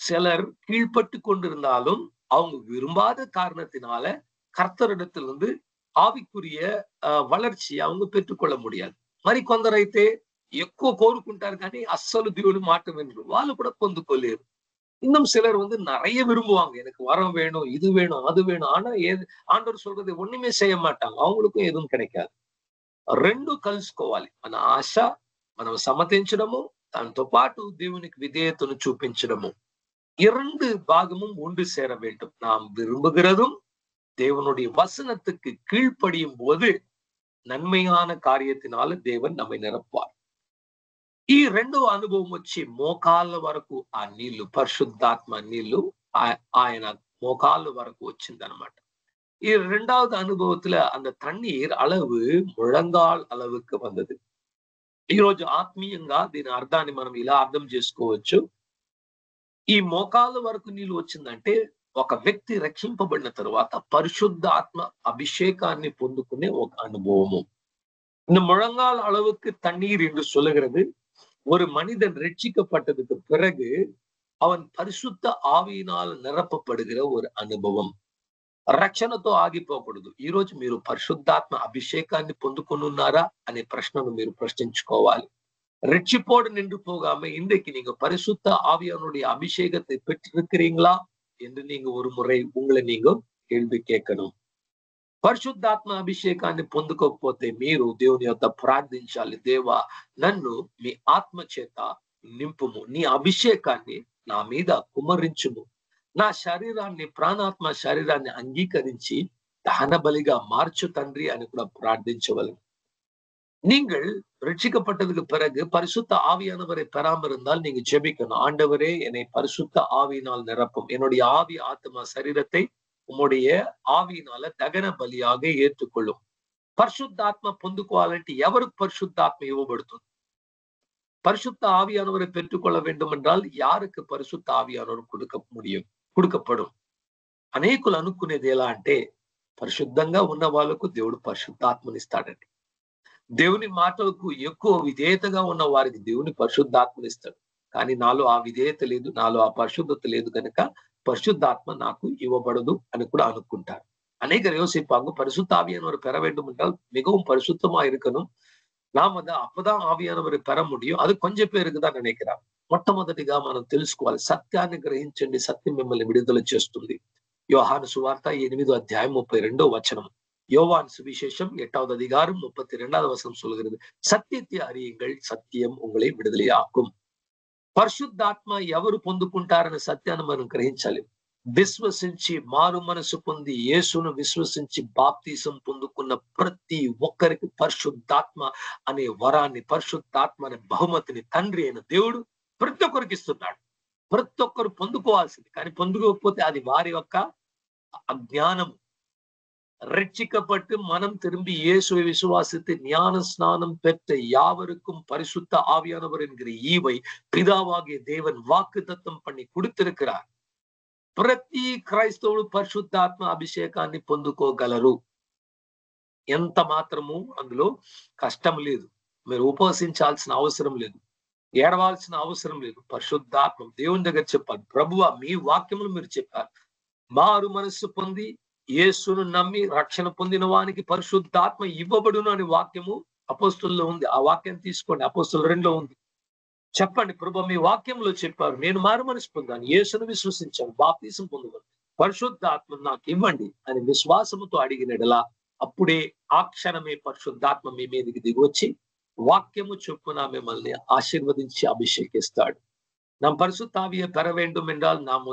சிலர் கீழ்பட்டு கொண்டிருந்தாலும் அவங்க விரும்பாத காரணத்தினால కర్తరిடத்திலிருந்து ఆవికుரிய వளర్చి அவங்க పెట్టుకొள்ள முடியாது. మరి కొందరైతే ఎక్కువ కోరుకుంటారు కానీ అస్సలు దేవుని మాట వినరు, వాళ్ళు కూడా పొందుకోలేరు. இன்னும் சிலர் நிறைய விரும்புவாங்க, எனக்கு வரம் வேணும், இது வேணும், அது வேணும். ஆனா ஆண்டவர் சொல்றது ஒண்ணுமே செய்ய மாட்டாங்க, அவங்களுக்கும் எதுவும் கிடைக்காது. 2 కలుసుకోవాలి. మన ఆశ మనం సమ్మతించడము, దాంతో పాటు దేవునికి విధేయతను చూపించడము. 2 பாகமும் ஒன்று சேர வேண்டும். நாம் விரும்புகிறதும் தேவனுடைய வசனத்துக்கு கீழ்ப்படியும் போது నన్మయాన కార్యத்தினால దేవుడు நம்மை నిరపువారు. ఈ రెండో అనుభవం వచ్చి మోకాళ్ళ వరకు ఆ నీళ్లు, పరిశుద్ధాత్మ నీళ్లు ఆయన మోకాళ్ళ వరకు వచ్చిందనమాట. ఈ రెండవది అనుభవத்துல அந்த தண்ணீர் அளவு ముழంగాల్ அளவுக்கு வந்தது. ఈరోజు ఆత్మీయంగా దీని అర్థాన్ని మనం ఇలా అర్థం చేసుకోవచ్చు. ఈ మోకాళ్ళ వరకు నీళ్లు వచ్చిందంటే ఒక వ్యక్తి రక్షింపబడిన తరువాత పరిశుద్ధ ఆత్మ అభిషేకాన్ని పొందుకునే ఒక అనుభవము. இந்த முழங்கால் அளவுக்கு தண்ணீர் என்று சொல்லுகிறது ஒரு மனிதன் ரட்சிக்கப்பட்டதுக்கு பிறகு அவன் పరిశుద్ధ ఆవిயினால் నిరపப்படுகிற ஒரு అనుభవం. రక్షణతో ఆగిపోకూడదు. ఈ రోజు మీరు పరిశుద్ధాత్మ అభిషేకాన్ని పొందుకున్నారా అనే ప్రశ్నను మీరు ప్రశ్నించుకోవాలి. ரட்சிப்போடு நின்று போகாம இன்றைக்கு நீங்க பரிசுத்த ஆவியானுடைய அபிஷேகத்தை பெற்றிருக்கிறீங்களா என்று நீங்க ஒரு முறை உங்களை நீங்க கேள்வி கேட்கணும். పరిశుద్ధాత్మ అభిషేకాన్ని పొందుకోకపోతే మీరు దేవుని యొద్ద ప్రార్థించాలి. దేవా, నన్ను మీ ఆత్మ చేత నింపుము, నీ అభిషేకాన్ని నా మీద కుమ్మరించుము, నా శరీరాన్ని, ప్రాణాత్మ శరీరాన్ని అంగీకరించి దహన బలిగా మార్చు తండ్రి అని కూడా ప్రార్థించవలను. நீங்கள் ரட்சிக்கப்பட்டதுக்கு பிறகு பரிசுத்த ஆவியானவரை பெறாம இருந்தால் நீங்க ஜெபிக்கணும். ஆண்டவரே, என்னை பரிசுத்த ஆவியினால் நிரப்பும், என்னுடைய ஆவி ஆத்மா சரீரத்தை உம்முடைய ఆవినాల దగన బలియాగా ఏర్తుకొల్లు. పరిశుద్ధాత్మ పొందుకోవాలంటే ఎవరికి పరిశుద్ధాత్మ ఇవ్వబడుతుంది? పరిశుద్ధ ఆవియానవரை పెట్టుకొள்ள வேண்டும் என்றால் யாருக்கு పరిశుద్ధ ఆవియానవరు கொடுக்கப்படும்? అనేకులు అనుకునేది ఎలా అంటే పరిశుద్ధంగా ఉన్న వాళ్ళకు దేవుడు పరిశుద్ధాత్మనిస్తాడండి. దేవుని మాటలకు ఎక్కువ విధేయతగా ఉన్న వారికి దేవుని పరిశుద్ధాత్మనిస్తాడు. కానీ నాలో ఆ విధేయత లేదు, నాలో ఆ పరిశుద్ధత లేదు కనుక పరిశుద్ధాత్మ నాకు ఇవ్వబడదు అని కూడా అనుకుంటారు. அநேகர் யோசிப்பாங்க, பரிசுத்த ஆவியானவர் பெற வேண்டும் என்றால் மிகவும் பரிசுத்தமா இருக்கணும், நாம் அப்பதான் ஆவியானவரை பெற முடியும். அது கொஞ்சம் பேருக்கு தான் నిனைக்கிறாరు. మొట్టమొదటిగా మనం తెలుసుకోవాలి, సత్యాన్ని గ్రహించండి, సత్యం మిమ్మల్ని విడుదల చేస్తుంది. యోహాను సువార్త 8వ అధ్యాయం 32వ వచనం. யோவான் சுவிசேஷம் 8வது அதிகாரம் 32வது வசனம் சொல்கிறது, సత్యத்தை அறியுங்கள், సత్యం உங்களை విడుదలయాக்கும். పరిశుద్ధాత్మ ఎవరు పొందుకుంటారనే సత్యాన్ని మనం గ్రహించాలి. విశ్వసించి మారు మనసు పొంది యేసును విశ్వసించి బాప్తిసం పొందుకున్న ప్రతి ఒక్కరికి పరిశుద్ధాత్మ అనే వరాన్ని, పరిశుద్ధాత్మ అనే బహుమతిని తండ్రి అయిన దేవుడు ప్రతి ఒక్కరికి ఇస్తున్నాడు. ప్రతి ఒక్కరు పొందుకోవాల్సింది. కానీ పొందుకోకపోతే అది వారి యొక్క అజ్ఞానం. ரட்சிக்கப்பட்டு மனம் திரும்பி இயேசுவை விசுவாசித்து ஞான ஸ்நானம் பெற்ற யாவருக்கும் பரிசுத்த ஆவியானவர் என்கிற ஈவை பிதாவாகிய தேவன் వాగ్దత్తం பண்ணி கொடுத்திருக்கிறார். ప్రతి క్రైస్తవుడు పరిశుద్ధాత్మ అభిషేకాన్ని పొందుకోగలరు. ఎంత మాత్రము అందులో కష్టం లేదు. మీరు ఉపవసించాల్సిన అవసరం లేదు, ఏడవాల్సిన అవసరం లేదు. పరిశుద్ధాత్మ దేవుని దగ్గర చెప్పాలి, ప్రభువా, మీ వాక్యములు మీరు చెప్పారు, మారు మనస్సు పొంది యేసును నమ్మి రక్షణ పొందిన వానికి పరిశుద్ధాత్మ ఇవ్వబడును అనే వాక్యము అపోస్తుల్లో ఉంది. ఆ వాక్యాన్ని తీసుకోండి, అపోస్తుల 2లో ఉంది. చెప్పండి, ప్రభువా, మీ వాక్యంలో చెప్పారు, నేను మారు మనసు పొందాను, యేసును విశ్వసించాను, బాప్తిసం పొందుతాను, పరిశుద్ధాత్మ నాకు ఇవ్వండి అని విశ్వాసముతో అడిగినడలా అప్పుడే ఆ క్షణమే పరిశుద్ధాత్మ మీ మీదకి దిగొచ్చి వాక్యము చొప్పున మిమ్మల్ని ఆశీర్వదించి అభిషేకిస్తాడు. நாம் பரிசுத்த ஆவியை பெற வேண்டும் என்றால் நாம்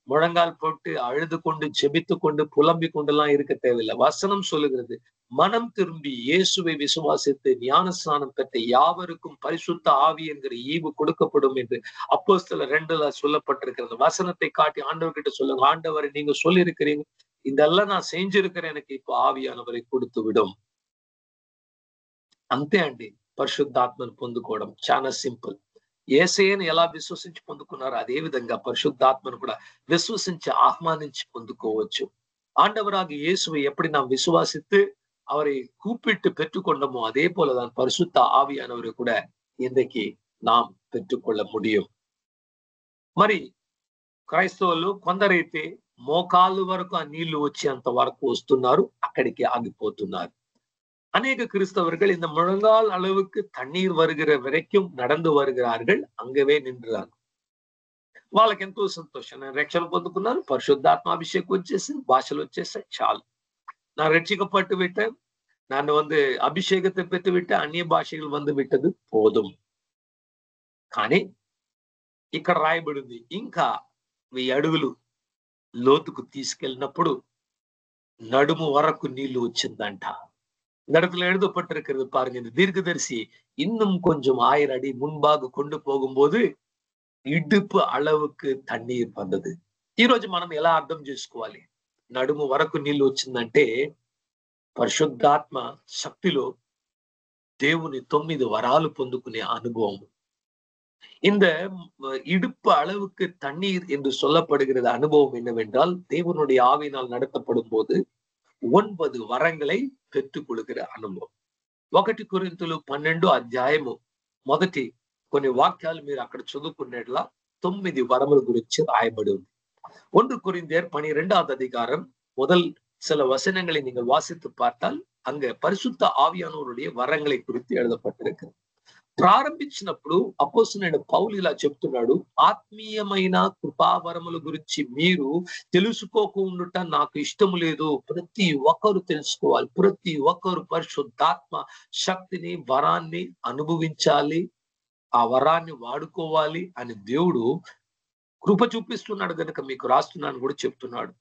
முழங்கால் போட்டு அழுது கொண்டு ஜெபித்து கொண்டு புலம்பிக் கொண்டெல்லாம் இருக்க தேவையில்லை. வசனம் சொல்லுகிறது, மனம் திரும்பி இயேசுவை விசுவாசித்து ஞானஸ்நானம் பெற்ற யாவருக்கும் பரிசுத்த ஆவி என்கிற ஈவு கொடுக்கப்படும் என்று அப்போஸ்தலர் 2ல சொல்லப்பட்டிருக்கிறது. வசனத்தை காட்டி ஆண்டவர்கிட்ட சொல்லுங்க, ஆண்டவரை நீங்க சொல்லி இருக்கிறீங்க, இதெல்லாம் நான் செஞ்சிருக்கிறேன், எனக்கு இப்போ ఆవియానవரை கொடுத்து విடும். అంతే అండి పరిశుద్ధాత్మను పొందుకోవడం. చాలా సింపుల్. యేసయ్యను ఎలా విశ్వసించి పొందుకున్నారో అదే విధంగా పరిశుద్ధాత్మను కూడా விசுவசிச்சு ஆஹ்வானிச்சு பொந்துக்கோవచ్చు. ஆண்டவராகிய இயேசுவை எப்படி நாம் விசுவாசித்து அவரை கூப்பிட்டு பெற்றுக்கொண்டோமோ அதே போலதான் பரிசுத்த ஆவியானவரை கூட இன்றைக்கு நாம் పెట్టుకొள்ள முடியும். మరి క్రైస్తవులు కొందరైతే మోకాళ్ళు వరకు ఆ నీళ్లు వచ్చేంత వరకు వస్తున్నారు, అక్కడికి ఆగిపోతున్నారు. அநேக கிறிஸ்தவர்கள் இந்த முழங்கால் அளவுக்கு தண்ணீர் வருகிற வரைக்கும் நடந்து வருகிறார்கள், அங்கவே நின்றார்கள். వాళ్ళకి ఎంతో సంతోషం, నేను రక్షణ పొందుకున్నాను, పరిశుద్ధాత్మ అభిషేకం వచ్చేసింది, భాషలు వచ్చేసాయి, చాలు, நான் ரட்சிக்கப்பட்டு விட்டேன், நான் அபிஷேகத்தை பெற்று விட்டேன், అన్య భాషలు విట్టదు పోదుం. కానీ ఇక్కడ రాయబడింది, ఇంకా 1000 అడుగులు లోతుకు తీసుకెళ్ళినప్పుడు నడుము వరకు నీళ్లు వచ్చిందంట. இந்த இடத்துல எழுதப்பட்டிருக்கிறது பாருங்க, இந்த தீர்க்கதரிசி இன்னும் கொஞ்சம் 1000 அடி முன்பாக கொண்டு போகும்போது ఇడుపు அளவுக்கு తన్నీరు పడ్డది. ఈ రోజు మనం ఎలా అర్థం చేసుకోవాలి? నడుము వరకు నీళ్లు వచ్చిందంటే పరిశుద్ధాత్మ శక్తిలో దేవుని 9 వరాలు పొందుకునే అనుభవం. இந்த இடுப்பு அளவுக்கு தண்ணீர் என்று சொல்லப்படுகிறது அனுபவம் என்னவென்றால், தேவனுடைய ஆவியினால் நடத்தப்படும் போது 9 வரங்களை பெற்றுக் கொள்கிற అనుభవం. 1 కొరింథీయులు 12 అధ్యాయము మొదటి కొన్ని వాక్యాలు మీరు అక్కడ చదువుకున్నట్లా 9 వరముల గురించి రాయబడి ఉంది. 1 కొరింథీయர் 12வது அதிகாரம் முதல் சில வசனங்களை நீங்கள் வாசித்து பார்த்தால் அங்க பரிசுத்த ஆவியானவருடைய வரங்களை குறித்து எழுதப்பட்டிருக்கு. ప్రారంభించినప్పుడు అపోస్తలుడైన పౌలు ఇలా చెప్తున్నాడు, ఆత్మీయమైన కృపావరముల గురించి మీరు తెలుసుకోకుండా నాకు ఇష్టము లేదు. ప్రతి ఒక్కరు తెలుసుకోవాలి, ప్రతి ఒక్కరు పరిశుద్ధాత్మ శక్తిని వరాన్ని అనుభవించాలి, ఆ వరాన్ని వాడుకోవాలి అని దేవుడు కృప చూపిస్తున్నాడు కనుక మీకు రాస్తున్నాను కూడా చెప్తున్నాడు.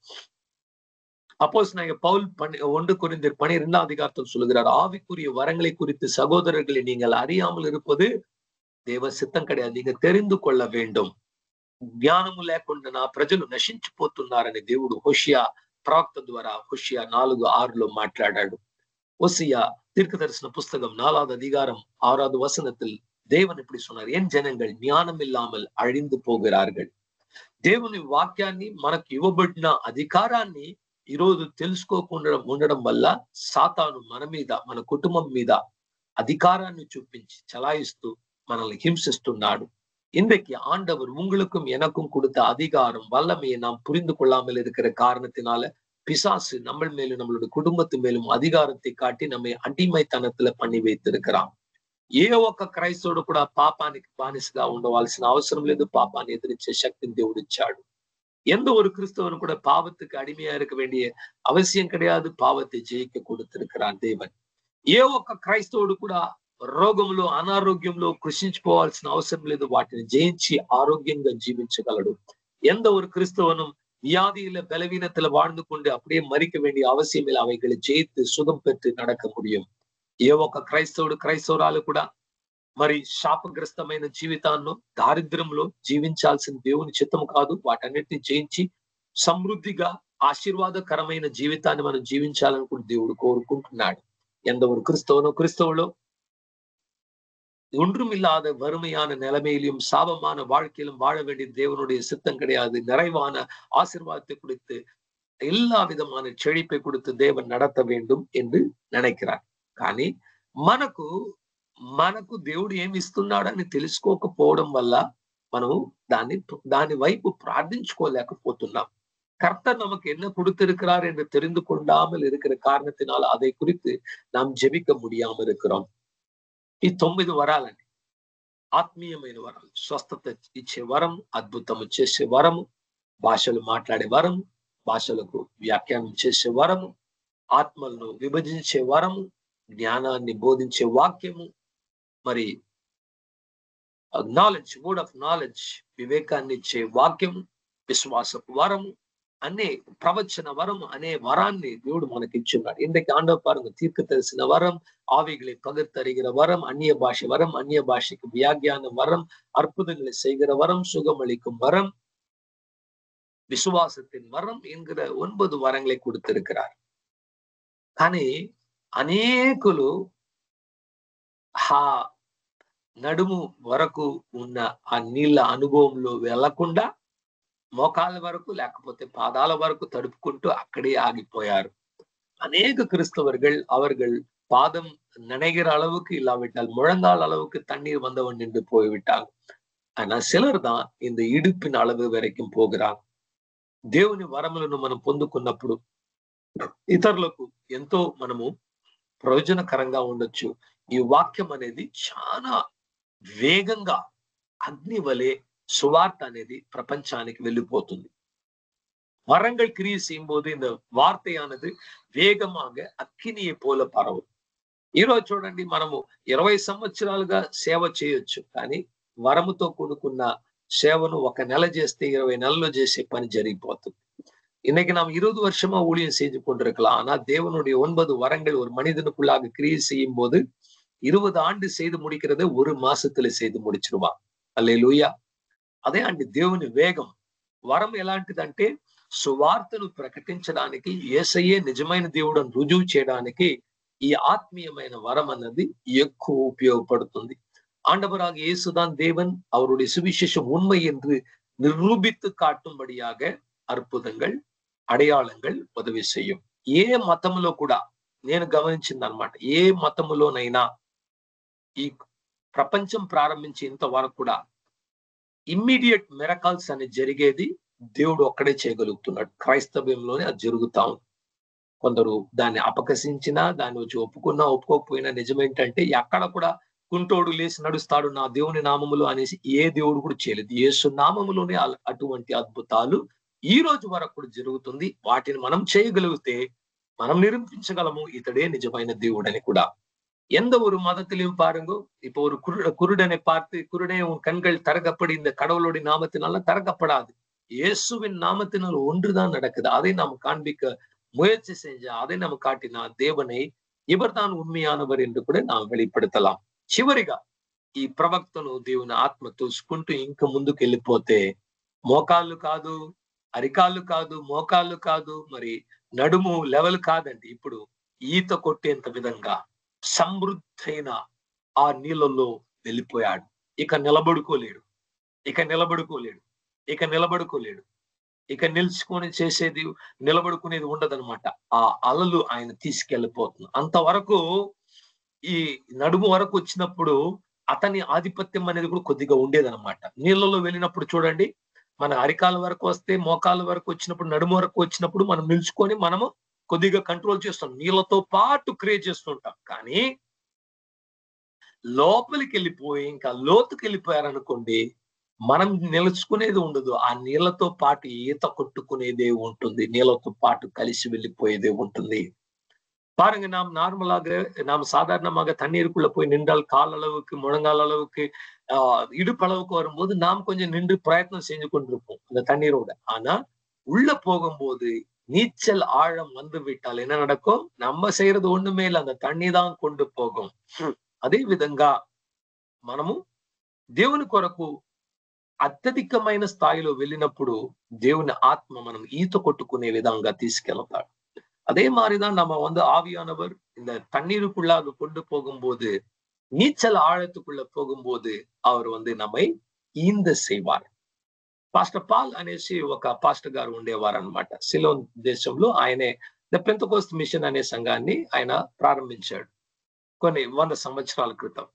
அப்போஸ்தலனாகிய பவுல் 1 கொரிந்தியர் 12வது அதிகாரத்தில் சொல்லுகிறார், ஆவிக்குரிய வரங்களை குறித்து சகோதரர்களை நீங்கள் அறியாமல் இருப்பது தேவ சித்தம் கிடையாது, நீங்க தெரிந்து கொள்ள வேண்டும். జ్ఞానము లేకుండా నా ప్రజలు నశించిపోతున్నారని దేవుడు హోషియా ప్రవక్త ద్వారా హోషియా 4:6లో మాట్లాడాడు. హోషియా தீர்க்கதரிசன புஸ்தகம் 4வது அதிகாரம் 6வது வசனத்தில் தேவன் இப்படி சொன்னார், என் ஜனங்கள் ஞானம் இல்லாமல் அழிந்து போகிறார்கள். దేవుని వాక్యాన్ని మనకు ఇవ్వబడిన అధికారాన్ని ఈరోజు తెలుసుకోకుండా ఉండడం వల్ల సాతాను మన మీద, మన కుటుంబం మీద அதிகாராన్ని చూపించి చలాయిస్తూ మనల్ని హింసిస్తున్నాడు. இன்றைக்கு ஆண்டவர் உங்களுக்கும் எனக்கும் கொடுத்த அதிகாரம் வல்லமையை நாம் புரிந்து கொள்ளாமல் இருக்கிற காரணத்தினால பிசாசு நம்ம மேலும் நம்மளுடைய குடும்பத்து மேலும் அதிகாரத்தை காட்டி நம்மை అడిమైతనத்துல பண்ணி வைத்திருக்கிறான். ఏ ఒక్క క్రైస్తవుడు కూడా పాపానికి బానిసగా ఉండవలసిన అవసరం లేదు, పాపాన్ని ఎదిరించే శక్తిని దేవుడు ఇచ్చాడు. எந்த ஒரு கிறிஸ்தவனும் கூட பாவத்துக்கு அடிமையா இருக்க வேண்டிய அவசியம் கிடையாது, பாவத்தை ஜெயிக்க கொடுத்திருக்கிறான் தேவன். ఏ ఒక్క క్రైస్తవుడు కూడా రోగంలో అనారోగ్యంలో కృషించిపోవాల్సిన అవసరం లేదు, వాటిని జయించి ఆరోగ్యంగా జీవించగలడు. எந்த ஒரு கிறிஸ்தவனும் வியாதியில பலவீனத்துல வாழ்ந்து கொண்டு அப்படியே மறிக்க வேண்டிய அவசியம் இல்லை, அவைகளை ஜெயித்து சுகம் பெற்று நடக்க முடியும். ఏ ఒక్క క్రైస్తవురాలు కూడా మరి శాపగ్రస్తమైన జీవితాన్ని దారిద్ర్యంలో జీవించాల్సిన దేవుని చిత్తము కాదు, వాటన్నిటిని జయించి సమృద్ధిగా ఆశీర్వాదకరమైన జీవితాన్ని మనం జీవించాలని కూడా దేవుడు కోరుకుంటున్నాడు. எந்த ஒரு கிறிஸ்தவளோ ஒன்றுமில்லாத வறுமையான நிலைமையிலும் சாபமான வாழ்க்கையிலும் வாழ வேண்டிய தேவனுடைய சித்தம் கிடையாது. நிறைவான ஆசீர்வாதத்தை கொடுத்து எல்லா விதமான செழிப்பை கொடுத்து தேவன் நடத்த வேண்டும் என்று நினைக்கிறார். కానీ మనకు దేవుడు ఏమి ఇస్తున్నాడని తెలుసుకోకపోవడం వల్ల మనము దాని వైపు ప్రార్థించుకోలేకపోతున్నాం. கர்த்தர் நமக்கு என்ன கொடுத்திருக்கிறார் என்று தெரிந்து கொண்டாமல் இருக்கிற காரணத்தினால் அதை குறித்து நாம் ஜெபிக்க முடியாமல் இருக்கிறோம். ఈ 9 వరాలండి, ఆత్మీయమైన వరాలు. స్వస్థత ఇచ్చే వరం, అద్భుతము చేసే వరము, భాషలు మాట్లాడే వరము, భాషలకు వ్యాఖ్యానం చేసే వరము, ఆత్మలను విభజించే వరము, జ్ఞానాన్ని బోధించే వాక్యము, మరి నాలెడ్జ్, వర్డ్ ఆఫ్ నాలెడ్జ్, వివేకాన్ని ఇచ్చే వాక్యము, విశ్వాసపు వరం అనే ప్రవచన వరం అనే వరాన్ని దేవుడు మనకి ఇచ్చున్నాడు. ఇందుకు ఆండవ పారుங்க తీర్க்க తెలిసిన వరం, ஆவிகளை பகுத்தறிகிற வரம், அந்நிய பாஷை வரம், அந்நிய பாஷைக்கு வியாக்கியான வரம், அற்புதங்களை செய்கிற வரம், சுகமளிக்கும் வரம், விசுவாசத்தின் வரம் என்கிற 9 வரங்களை கொடுத்திருக்கிறார். కానీ అనేకులు ఆ నడుము వరకు ఉన్న ఆ నీళ్ళ అనుభవంలో వెళ్లకుండా మోకాళ్ళ వరకు లేకపోతే పాదాల వరకు తడుపుకుంటూ అక్కడే ఆగిపోయారు. அநேக கிறிஸ்தவர்கள் அவர்கள் பாதம் நினைகிற அளவுக்கு இல்லாவிட்டால் முழங்கால் அளவுக்கு தண்ணீர் வந்தவன் நின்று போய்விட்டாங்க. ஆனா சிலர் தான் இந்த இடுப்பின் அளவு வரைக்கும் போகிறாங்க. దేవుని వరములను మనం పొందుకున్నప్పుడు ఇతరులకు ఎంతో మనము ప్రయోజనకరంగా ఉండొచ్చు. ఈ వాక్యం అనేది చాలా వేగంగా అగ్ని వలె సువార్త అనేది ప్రపంచానికి వెళ్ళిపోతుంది. வரங்கள் கிரியை செய்யும் போது இந்த వార్తయానది వేగமாக అగ్నిயை పోల పరవు. ఈరోజు చూడండి, మనము 20 సంవత్సరాలుగా సేవ చేయొచ్చు, కానీ వరముతో కూడుకున్న సేవను 1 నెల చేస్తే 20 నెలల్లో చేసే పని జరిగిపోతుంది. இன்னைக்கு நாம் 20 வருஷமா ஊழியம் செய்து கொண்டிருக்கலாம். ஆனா தேவனுடைய 9 வரங்கள் ஒரு மனிதனுக்குள்ளாக கிரியை செய்யும் போது 20 ஆண்டு செய்து முடிக்கிறத 1 మాసத்துல செய்து முடிச்சிருவான். హల్లెలూయా. అదే అండి దేవుని వేగం. వరం ఎలాంటిదంటే సువార్తను ప్రకటించడానికి, యేసయ్యే నిజమైన దేవుడని రుజువు చేయడానికి ఈ ఆత్మీయమైన వరం అన్నది ఎక్కువ ఉపయోగపడుతుంది. ஆண்டவராக இயேசுதான் தேவன், அவருடைய சுவிசேஷம் உண்மை என்று நிரூபித்து காட்டும்படியாக అద్భుతంகள், అడయాళంகள் ఉదవి చేయం. ఏ మతములో కూడా నేను గమనించింది అనమాట, ఏ మతములోనైనా ఈ ప్రపంచం ప్రారంభించి ఇంతవరకు కూడా ఇమ్మీడియట్ మిరకల్స్ అని జరిగేది దేవుడు ఒక్కడే చేయగలుగుతున్నాడు. క్రైస్తవ్యంలోనే అది జరుగుతా ఉంది. కొందరు దాన్ని అపకసించినా, దాన్ని వచ్చి ఒప్పుకున్నా ఒప్పుకోకపోయినా నిజమేంటంటే ఎక్కడ కూడా కుంటోడు లేచి నడుస్తాడు నా దేవుని నామములో అనేసి ఏ దేవుడు కూడా చేయలేదు. యేసు నామములోనే అటువంటి అద్భుతాలు ఈ రోజు వరకు కూడా జరుగుతుంది. వాటిని మనం చేయగలిగితే మనం నిరూపించగలము ఇతడే నిజమైన దేవుడని కూడా. எந்த ஒரு மதத்திலையும் பாருங்க, இப்போ ஒரு குருடனை பார்த்து குருடே உன் கண்கள் திறக்கப்படி இந்த கடவுளுடைய நாமத்தினால திறக்கப்படாது, இயேசுவின் நாமத்தினால் ஒன்றுதான் நடக்குது. அதை நாம் காண்பிக்க முயற்சி செஞ்சா, அதை நம்ம காட்டினா தேவனை இவர்தான் உண்மையானவர் என்று కూడా நாம் வெளிப்படுத்தலாம். చివరిగా ఈ ప్రవక్తను దేవుని ఆత్మ తోసుకుంటూ ఇంకా ముందుకు వెళ్ళిపోతే మోకాళ్ళు కాదు, అరికాళ్ళు కాదు, మోకాళ్ళు కాదు, మరి నడుము లెవెల్ కాదండి. ఇప్పుడు ఈత కొట్టేంత విధంగా సమృద్ధైన ఆ నీళ్ళల్లో వెళ్ళిపోయాడు. ఇక నిలబడుకోలేడు, ఇక నిలబడుకోలేడు, ఇక నిలబడుకోలేడు. ఇక నిల్చుకొని చేసేది, నిలబడుకునేది ఉండదనమాట. ఆ అలలు ఆయన తీసుకెళ్ళిపోతుంది. అంతవరకు ఈ నడుము వరకు వచ్చినప్పుడు అతని ఆధిపత్యం అనేది కూడా కొద్దిగా ఉండేదన్నమాట. నీళ్ళలో వెళ్ళినప్పుడు చూడండి, మన అరికాల వరకు వస్తే, మోకాల వరకు వచ్చినప్పుడు, నడుము వరకు వచ్చినప్పుడు మనం నిల్చుకొని మనము కొద్దిగా కంట్రోల్ చేస్తాం, నీళ్ళతో పాటు క్రియేట్ చేస్తుంటాం. కానీ లోపలికి వెళ్ళిపోయి ఇంకా లోతుకి వెళ్ళిపోయారనుకోండి, మనం నిలుచుకునేది ఉండదు. ఆ నీళ్లతో పాటు ఈత కొట్టుకునేదే ఉంటుంది, నీళ్ళతో పాటు కలిసి వెళ్ళిపోయేదే ఉంటుంది. பாருங்க, நாம் நார்மலாக நாம் சாதாரணமாக தண்ணீருக்குள்ள போய் நின்றால் கால் அளவுக்கு, முழங்கால் அளவுக்கு, இடுப்பளவுக்கு வரும்போது நாம் கொஞ்சம் நின்று பிரயத்னம் செஞ்சு கொண்டிருப்போம் அந்த தண்ணீரோட. ஆனா உள்ள போகும்போது நீச்சல் ஆழம் வந்து விட்டால் என்ன நடக்கும்? நம்ம செய்யறது ஒண்ணுமே இல்லை, அந்த தண்ணி தான் கொண்டு போகும். అదే విధంగా మనము దేవుని కొరకు అత్యధికమైన స్థాయిలో వెళ్ళినప్పుడు దేవుని ఆత్మ మనం ఈత కొట్టుకునే విధంగా తీసుకెళ్తాడు. அதே மாதிரிதான் நம்ம ஆவியானவர் இந்த தண்ணீருக்குள்ளாக கொண்டு போகும்போது, நீச்சல் ఆழத்துக்குள்ள పోగుம்போது அவர் நம்மை ఈంద செய்வார். పాస్టర్ పాల్ అనేసి ఒక పాస్టర్ గారు ఉండేవారు అనమాట. సిలోన్ దేశంలో ఆయనే ద పెంతెకోస్త్ మిషన్ అనే సంఘాన్ని ఆయన ప్రారంభించాడు కొన్ని 100 సంవత్సరాల క్రితం.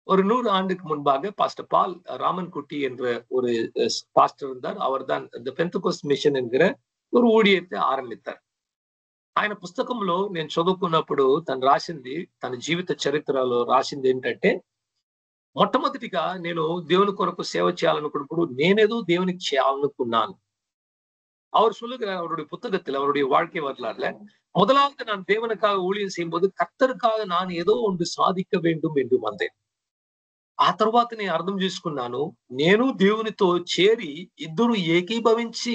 ஒரு 100 ஆண்டுக்கு முன்பாக பாஸ்டர் பால் ராமன்குட்டி என்ற ஒரு பாஸ்டர் இருந்தார். அவர் தான் ద పెంతెకోస్త్ మిషన్ என்கிற ஒரு ஊழியத்தை ఆరంభించారు. ఆయన పుస్తకంలో నేను చదువుకున్నప్పుడు తను రాసింది, తన జీవిత చరిత్రలో రాసింది ఏంటంటే, మొట్టమొదటిగా నేను దేవుని కొరకు సేవ చేయాలనుకున్నప్పుడు నేనేదో దేవునికి చేయాలనుకున్నాను. அவர் சொல்லுகிறார் அவருடைய புத்தகத்தில், அவருடைய வாழ்க்கை வரலாறுல, முதலாவது நான் தேவனுக்காக ஊழியம் செய்யும் போது கர்த்தருக்காக நான் ஏதோ ஒன்று சாதிக்க வேண்டும் என்று வந்தேன். ఆ తర్వాత నేను అర్థం చేసుకున్నాను, నేను దేవునితో చేరి ఇద్దరు ఏకీభవించి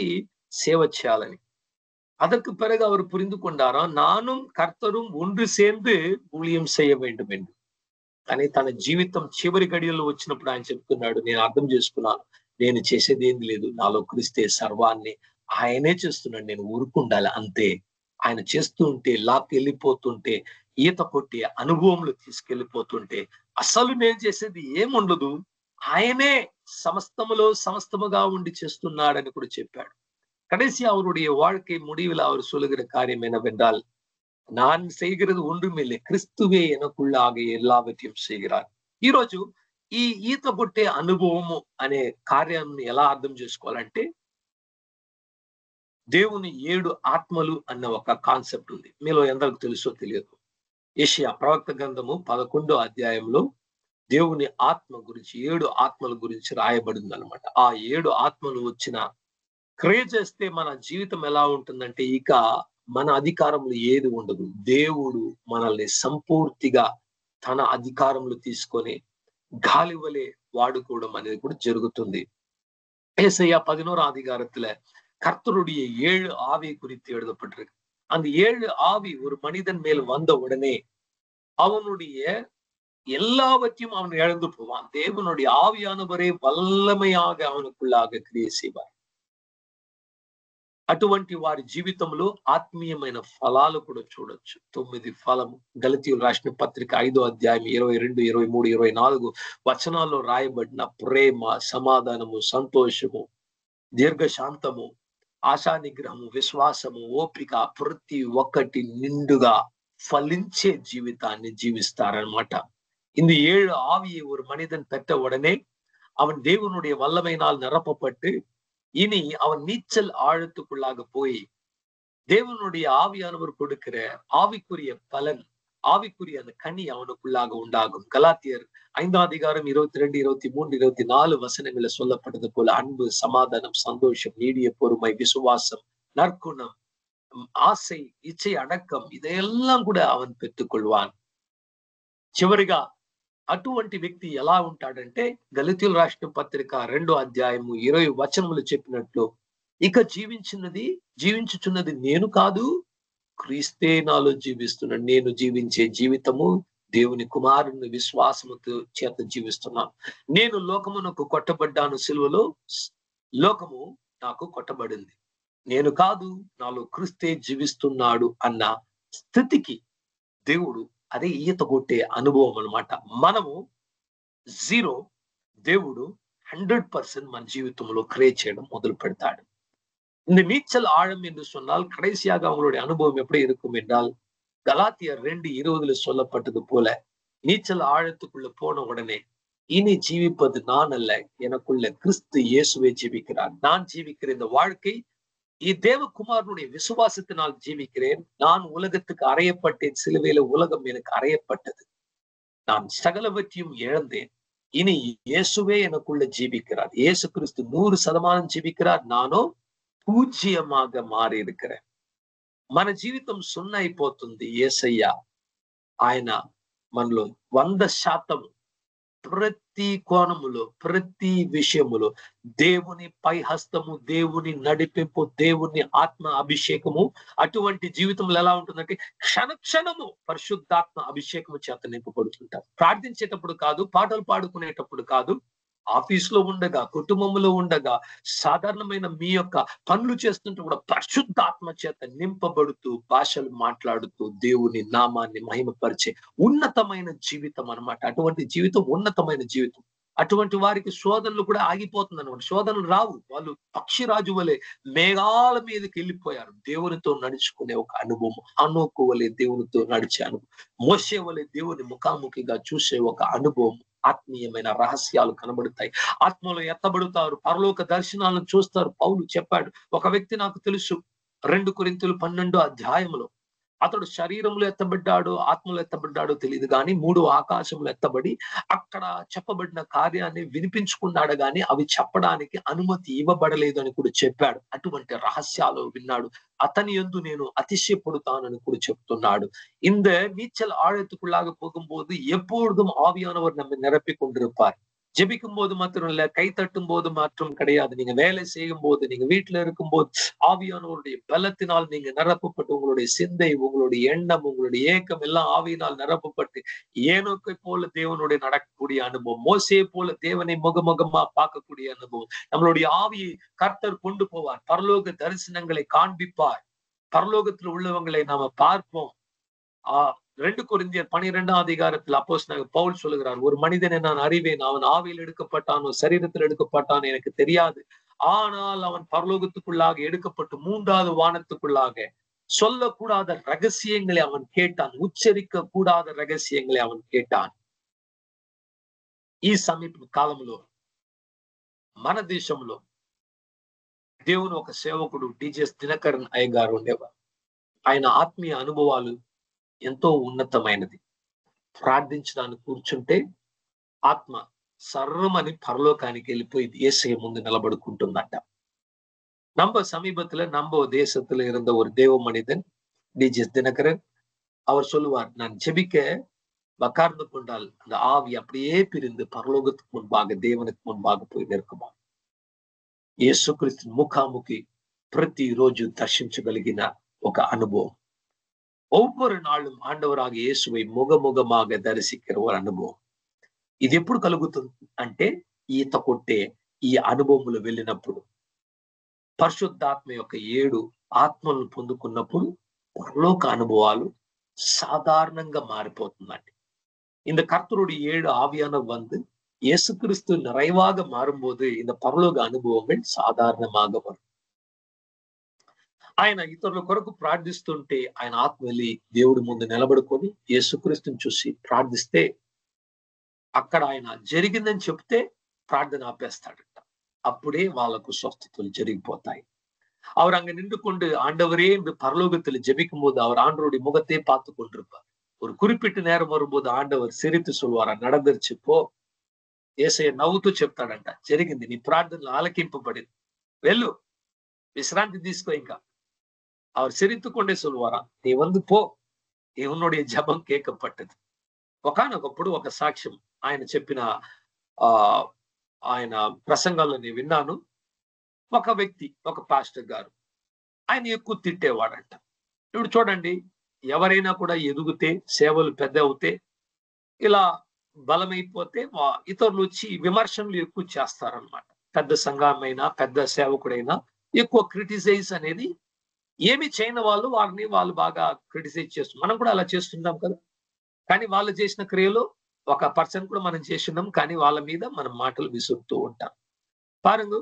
సేవ చేయాలని. அதற்கு பிறகு அவர் புரிந்து கொண்டாரா, நானும் கர்த்தரும் ஒன்று சேர்ந்து ஊழியம் செய்ய வேண்டும் என்று. కానీ తన జీవితం చివరి గడియల్లో వచ్చినప్పుడు ఆయన చెప్తున్నాడు, నేను అర్థం చేసుకున్నాను, నేను చేసేది ఏం లేదు, నాలో క్రీస్తే సర్వాన్ని, ఆయనే చేస్తున్నాడు, నేను ఊరుకుండాలి అంతే. ఆయన చేస్తూ ఉంటే, వెళ్ళిపోతుంటే, ఈత కొట్టి అనుభవంలో తీసుకెళ్లిపోతుంటే, అసలు నేను చేసేది ఏముండదు, ఆయనే సమస్తముగా ఉండి చేస్తున్నాడని కూడా చెప్పాడు. கடைசி அவருடைய வாழ்க்கை முடிவில் அவர் சொல்லுகிற காரியம் என்னவென்றால், நான் செய்கிறது ஒன்றுமில்லை, క్రిస్తువే எனக்குள்ளாக எல்லாவற்றையும் செய்கிறார். ఈ రోజు ఈ ఈత కొట్టే అనుభవము అనే కార్యాన్ని ఎలా అర్థం చేసుకోవాలంటే, దేవుని 7 ఆత్మలు అన్న ఒక కాన్సెప్ట్ ఉంది. మీలో ఎందరికి తెలుసో తెలియదు. యెషయా ప్రవక్త గ్రంథము 11వ అధ్యాయంలో దేవుని ఆత్మ గురించి, 7 ఆత్మల గురించి రాయబడింది అనమాట. ఆ 7 ఆత్మలు వచ్చిన క్రియ చేస్తే మన జీవితం ఎలా ఉంటుందంటే, ఇక మన అధికారంలో ఏది ఉండదు. దేవుడు మనల్ని సంపూర్తిగా తన అధికారంలో తీసుకొని గాలి వలె వాడుకోవడం అనేది కూడా జరుగుతుంది. ஏசாயா 11వ அதிகாரத்துல கர்த்தருடைய 7 ஆவி குறித்து எழுதப்பட்டிருக்கு. அந்த 7 ஆவி ஒரு மனிதன் மேல் வந்த உடனே அவனுடைய எல்லாவற்றையும் அவன் இழந்து போவான். தேவனுடைய ஆவியானவரே வல்லமையாக அவனுக்குள்ளாக கிரியை செய்வார். అటువంటి వారి జీవితంలో ఆత్మీయమైన ఫలాలు కూడా చూడొచ్చు. 9 ఫలము. గలతీయులు రాసిన పత్రిక 5వ అధ్యాయం 22, 23, 24 వచనాల్లో రాయబడిన ప్రేమ, సమాధానము, సంతోషము, దీర్ఘశాంతము, ఆశా నిగ్రహము, విశ్వాసము, ఓపిక, ప్రతి ఒక్కటి నిండుగా ఫలించే జీవితాన్ని జీవిస్తారనమాట. இந்த 7 ஆவியை ஒரு மனிதன் பெற்ற உடனே அவன் தேவனுடைய வல்லமையினால் நிரப்பப்பட்டு இனி அவன் நீச்சல் ஆழத்துக்குள்ளாக போய் தேவனுடைய ஆவியானவர் கொடுக்கிற ஆவிக்குரிய பலன், ஆவிக்குரிய அந்த கனி அவனுக்குள்ளாக உண்டாகும். கலாத்தியர் 5ஆம் அதிகாரம் 22, 23, 24 வசனங்கள்ல சொல்லப்பட்டது போல அன்பு, சமாதானம், சந்தோஷம், நீடிய பொறுமை, விசுவாசம், நற்குணம், ఆశை, ఇచ్చే అడక్కం, ఇదెల్లం కూడా అవన్ పెట్టుకొల్వాన్. చివరిగా అటువంటి వ్యక్తి ఎలా ఉంటాడంటే, గలతీయులు రాసిన పత్రిక 2వ అధ్యాయము 20 వచనములు చెప్పినట్లు, ఇక జీవించుచున్నది నేను కాదు, క్రీస్తే నాలో జీవిస్తున్నాడు. నేను జీవించే జీవితము దేవుని కుమారుని విశ్వాసముతో చేత జీవిస్తున్నాను. నేను లోకమునకు కొట్టబడ్డాను సిలువలో, లోకము నాకు కొట్టబడింది. నేను కాదు, నాలో క్రీస్తే జీవిస్తున్నాడు అన్న స్థితికి దేవుడు, అదే ఈత కొట్టే అనుభవం అనమాట. మనము 0, దేవుడు 100% మన జీవితంలో క్రియేట్ చేయడం మొదలు పెడతాడు. இந்த நீச்சல் ஆழம் என்று சொன்னால் கடைசியாக அவங்களுடைய அனுபவம் எப்படி இருக்கும் என்றால், கலாத்தியர் 2:20 சொல்லப்பட்டது போல, நீச்சல் ஆழத்துக்குள்ள போன உடனே, இனி ஜீவிப்பது நான் அல்ல, எனக்குள்ள கிறிஸ்து இயேசுவே ஜீவிக்கிறார். நான் ஜீவிக்கிற இந்த வாழ்க்கை தேவகுமாரனுடைய விசுவாசத்தினால் ஜீவிக்கிறேன். நான் உலகத்துக்கு அறையப்பட்டேன், சிலுவையில உலகம் எனக்கு அறையப்பட்டது. நான் சகலவற்றையும் இழந்தேன். இனி இயேசுவே எனக்குள்ள ஜீவிக்கிறார். இயேசு கிறிஸ்து 100% ஜீவிக்கிறார். நானோ పూజ్యమాగా మారి இருக்கிறேன். మన జీవితం సున్నా అయిపోతుంది. యేసయ్య ఆయన మనలో 100% ప్రతి కోణములో, ప్రతి విషయములో దేవుని పై హస్తము, దేవుని నడిపింపు, దేవుని ఆత్మ అభిషేకము, అటువంటి జీవితంలో ఎలా ఉంటుందంటే, క్షణక్షణము పరిశుద్ధాత్మ అభిషేకము చేత నింపబడుతుంటారు. ప్రార్థించేటప్పుడు కాదు, పాటలు పాడుకునేటప్పుడు కాదు, ఆఫీసులో ఉండగా, కుటుంబంలో ఉండగా, సాధారణమైన మీ యొక్క పనులు చేస్తుంటే కూడా పరిశుద్ధాత్మ చేత నింపబడుతూ, భాషలు మాట్లాడుతూ దేవుని నామాన్ని మహిమపరిచే ఉన్నతమైన జీవితం అన్నమాట. అటువంటి జీవితం ఉన్నతమైన జీవితం. అటువంటి వారికి శోధనలు కూడా ఆగిపోతుంది అనమాట. శోధనలు రావు. వాళ్ళు పక్షిరాజు వలె మేఘాల మీదకి వెళ్ళిపోయారు. దేవునితో నడుచుకునే ఒక అనుభవం, హనోకు వలె దేవునితో నడిచే అనుభవం, మోషే వలె దేవుని ముఖాముఖిగా చూసే ఒక అనుభవం. ఆత్మీయమైన రహస్యాలు కనబడతాయి. ఆత్మలో ఎత్తబడతారు, పరలోక దర్శనాలను చూస్తారు. పౌలు చెప్పాడు, ఒక వ్యక్తి నాకు తెలుసు, 2 కొరింథీయులు 12వ అధ్యాయంలో అతడు శరీరంలో ఎత్తబడ్డాడో ఆత్మలో ఎత్తబడ్డాడో తెలియదు, కానీ 3 ఆకాశంలో ఎత్తబడి అక్కడ చెప్పబడిన కార్యాన్ని వినిపించుకున్నాడు, కానీ అవి చెప్పడానికి అనుమతి ఇవ్వబడలేదు అని కూడా చెప్పాడు. అటువంటి రహస్యాలు విన్నాడు. అతని యందు నేను அதிசயப்படுத்தானு கூட చెప్తున్నాడు. இந்த நீச்சல் ஆழத்துக்குள்ளாக போகும்போது எப்பொழுதும் ஆவியானவர் நம்மை நிரப்பிக் கொண்டிருப்பார். ஜெபிக்கும் போது மாத்திரம் இல்ல, கை தட்டும் போது மாற்றம் கிடையாது. நீங்க வேலை செய்யும் போது, நீங்க வீட்டுல இருக்கும் போது ஆவியானவருடைய பலத்தினால் நீங்க நிரப்பப்பட்டு, உங்களுடைய சிந்தை, உங்களுடைய எண்ணம், உங்களுடைய ஏக்கம் எல்லாம் ஆவியினால் நிரப்பப்பட்டு ஏனோக்கை போல தேவனுடைய நடக்கக்கூடிய அனுபவம், மோசேயை போல தேவனை முகமுகமா பார்க்கக்கூடிய அனுபவம், நம்மளுடைய ஆவியை கர்த்தர் கொண்டு போவார். பரலோக தரிசனங்களை காண்பிப்பார். பரலோகத்தில் உள்ளவங்களை நாம பார்ப்போம். 2 கொரிந்தியர் 12ஆம் அதிகாரத்தில் அப்போஸ்தலனாகிய பவுல் சொல்லுகிறார், ஒரு மனிதனை நான் அறிவேன், அவன் ஆவியில் எடுக்கப்பட்டானோ சரீரத்தில் எடுக்கப்பட்டானோ எனக்கு தெரியாது, ஆனால் அவன் பரலோகத்துக்குள்ளாக எடுக்கப்பட்டு 3வது வானத்துக்குள்ளாக சொல்லக்கூடாத ரகசியங்களை அவன் கேட்டான், உச்சரிக்க கூடாத రహస్యங்களை அவன் கேட்டான். ఈ సమీప కాలంలో మన దేశంలో దేవుని ఒక సేవకుడు టీజీఎస్ దినకరన్ అయ్య గారు ఉండేవారు. ఆయన ఆత్మీయ అనుభవాలు ఎంతో ఉన్నతమైనది. ప్రార్థించడానికి కూర్చుంటే ఆత్మ సర్రమని పరలోకానికి వెళ్ళిపోయి యేసయ్య ముందు నిలబడుకుంటుందట. நம்ம சமீபத்துல நம்ம தேசத்துல இருந்த ஒரு தேவ மனிதன் டிஜிஎஸ் தினகரன், அவர் சொல்லுவார், நான் ஜெபிக்க உட்கார்ந்து கொண்டால் அந்த ஆவி அப்படியே பிரிந்து பரலோகத்துக்கு முன்பாக தேவனுக்கு முன்பாக போய் நிற்குமா. యేసుక్రీస్తు ముఖాముఖి ప్రతిరోజు దర్శించగలిగిన ఒక అనుభవం, ஒவ்வொரு நாளும் ఆండవరాக యేసువై ముఖముఖமாக దర్శించిన ఒక అనుభవం. ఇది ఎప్పుడు కలుగుతుంది అంటే ఈత కొట్టే ఈ అనుభవములు వెళ్ళినప్పుడు, పరిశుద్ధాత్మ యొక్క 7 ఆత్మలను పొందుకున్నప్పుడు పరలోక అనుభవాలు సాధారణంగా మారిపోతుందండి. இந்த கர்த்தருடைய 7 ஆவியானவர் வந்து இயேசு கிறிஸ்து நிறைவாக மாறும்போது இந்த పరలోక అనుభవங்கள் సాధారణமாக వரும். ఆయన ఇతరుల కొరకు ప్రార్థిస్తుంటే ఆయన ఆత్మ వెళ్ళి దేవుడి ముందు నిలబడుకొని యేసుక్రీస్తుని చూసి ప్రార్థిస్తే, అక్కడ ఆయన జరిగిందని చెప్తే ప్రార్థన ఆపేస్తాడట. అప్పుడే వాళ్ళకు స్వస్థతలు జరిగిపోతాయి. அவர் அங்க நின்று கொண்டு ஆண்டவரே என்று பரலோகத்தில் ஜெபிக்கும் போது அவர் ஆண்டவருடைய முகத்தை பார்த்து கொண்டிருப்பார். ஒரு குறிப்பிட்ட நேரம் வரும்போது ஆண்டவர் சிரித்து சொல்வாரா, நடந்துருச்சு పో. యేసయ్య నవ్వుతూ చెప్తాడంట, జరిగింది, నీ ప్రార్థనలు ఆలకింపబడింది, వెళ్ళు, విశ్రాంతి తీసుకో. ఇంకా அவர் சிரித்து கொண்டே சொல்வாரா, நீ வந்து పో, உன்னுடைய జపం కేకపట్టదు. ఒకానొకప్పుడు ఒక సాక్ష్యం ఆయన చెప్పిన ఆయన ప్రసంగాల్లో నేను విన్నాను. ఒక వ్యక్తి, ఒక పాస్టర్ గారు, ఆయన ఎక్కువ తిట్టేవాడంట. ఇప్పుడు చూడండి, ఎవరైనా కూడా ఎదుగుతే, సేవలు పెద్ద అవుతే, ఇలా బలమైపోతే ఇతరులు వచ్చి విమర్శనలు ఎక్కువ చేస్తారనమాట. పెద్ద సంఘమైనా పెద్ద సేవకుడైనా ఎక్కువ క్రిటిసైజ్ అనేది, ఏమి చేయని వాళ్ళు వారిని వాళ్ళు బాగా క్రిటిసైజ్ చేస్తున్నారు. మనం కూడా అలా చేస్తుంటాం కదా. కానీ వాళ్ళు చేసిన క్రియలు ఒక పర్సన్ కూడా మనం చేస్తున్నాం, కానీ వాళ్ళ మీద మనం మాటలు విసురుతూ ఉంటాం. பாருங்க,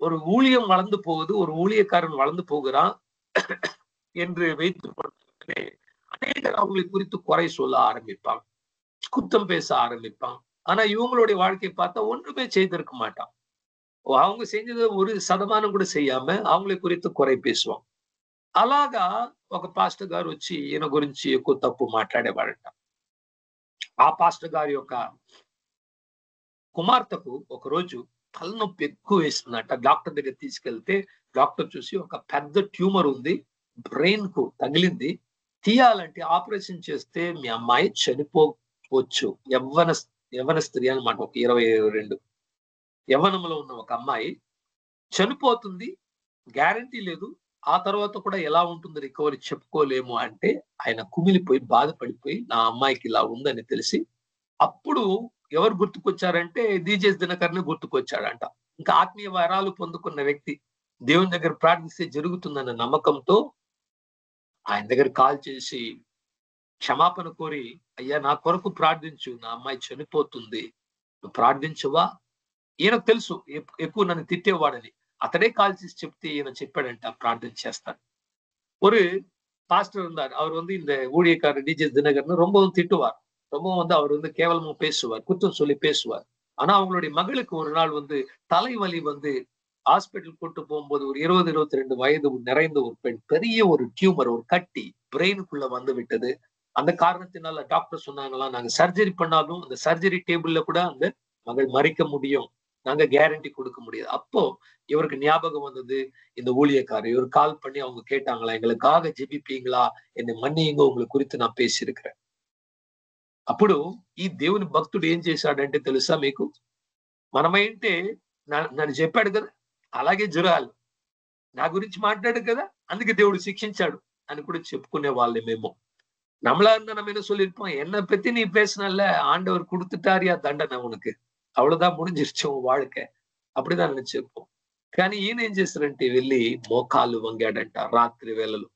ஒரு ஊழியம் வளர்ந்து போகுது, ஒரு ஊழியக்காரன் வளர்ந்து போகிறான் என்று வைத்துக் கொண்டே அநேகர் அவங்களை குறித்து குறை சொல்ல ஆரம்பிப்பாங்க, குத்தம் பேச ஆரம்பிப்பாங்க. ஆனா இவங்களுடைய வாழ்க்கையை பார்த்தா ஒன்றுமே செய்திருக்க மாட்டான். அவங்க செஞ்சது 1% కూడా செய்யாம அவங்களை குறித்து குறை பேசுவாங்க. అలాగా ఒక పాస్టర్ గారు వచ్చి ఈయన గురించి ఎక్కువ తప్పు మాట్లాడేవాడట. ఆ పాస్టర్ గారి యొక్క కుమార్తెకు ఒకరోజు తలనొప్పి ఎక్కువ వేసిందట. డాక్టర్ దగ్గర తీసుకెళ్తే డాక్టర్ చూసి ఒక పెద్ద ట్యూమర్ ఉంది, బ్రెయిన్ కు తగిలింది, తీయాలంటే ఆపరేషన్ చేస్తే మీ అమ్మాయి చనిపోవచ్చు. యవ్వన స్త్రీ అన్నమాట, ఒక 22 యవ్వనంలో ఉన్న ఒక అమ్మాయి చనిపోతుంది, గ్యారంటీ లేదు, ఆ తర్వాత కూడా ఎలా ఉంటుంది రికవరీ చెప్పుకోలేము అంటే ఆయన కుమిలిపోయి బాధపడిపోయి నా అమ్మాయికి ఇలా ఉందని తెలిసి అప్పుడు ఎవరు గుర్తుకొచ్చారంటే టీజీఎస్ దినకరన్ గుర్తుకొచ్చాడంట. ఇంకా ఆత్మీయ వరాలు పొందుకున్న వ్యక్తి దేవుని దగ్గర ప్రార్థిస్తే జరుగుతుందన్న నమ్మకంతో ఆయన దగ్గర కాల్ చేసి క్షమాపణ కోరి, అయ్యా నా కొరకు ప్రార్థించు, నా అమ్మాయి చనిపోతుంది, నువ్వు ప్రార్థించవా? ఈయనకు తెలుసు ఎక్కువ నన్ను తిట్టేవాడని. అతడే కాల్ చేసి చెప్తే ఈయన చెప్పాడంట, ప్రార్థన చేస్తాను. ஒரு பாஸ்டர் இருந்தார், அவர் வந்து இந்த ஊழியக்காரர் టీజీఎస్ దినకరன் ரொம்பவும் திட்டுவார், ரொம்பவும் வந்து அவர் வந்து கேவலமா பேசுவார், குத்தம் சொல்லி பேசுவார். ஆனா அவங்களுடைய மகளுக்கு ஒரு நாள் வந்து தலைவலி வந்து ஹாஸ்பிட்டல் கூட்டு போகும்போது ஒரு 20-22 வயது நிறைந்த ஒரு பெண், பெரிய ஒரு டியூமர், ஒரு கட்டி பிரெயினுக்குள்ள வந்து விட்டது. அந்த காரணத்தினால டாக்டர் சொன்னாங்களாம், நாங்க சர்ஜரி பண்ணாலும் அந்த சர்ஜரி டேபிள்ல கூட அந்த மகள் மறிக்க முடியும், நாங்க கேரண்டி கொடுக்க முடியாது. அப்போ இவருக்கு ஞாபகம் வந்தது, இந்த ஊழியக்காரர். இவர் கால் பண்ணி அவங்க கேட்டாங்களா, எங்களுக்காக ஜெபிப்பீங்களா, என்னை మన్నింగ உங்களுக்கு குறித்து நான் పేసిరిக்கிறேன். అప్పుడు ఈ దేవుని భక్తుడు ఏం చేశాడంటే తెలుసా మీకు, మనమైంటే నన్ను చెప్పాడు కదా, అలాగే జరగాలి, నా గురించి మాట్లాడు కదా, అందుకే దేవుడు శిక్షించాడు అని కూడా చెప్పుకునే వాళ్ళే మేము. நம்மளா இருந்தா நம்ம என்ன சொல்லியிருப்போம், என்னை பத்தி நீ பேசினல்ல, ஆண்டவர் கொடுத்துட்டாரியா தண்டனை உனக்கு, அவ்வளவுதான் முடிஞ்சிருச்சு உன் வாழ்க்கை, அப்படிதான் நினைச்சிருப்போம். కానీ ఈయన ఏం చేశారంటే వెళ్ళి మోకాలు వంగాడంట రాత్రి వేళలో.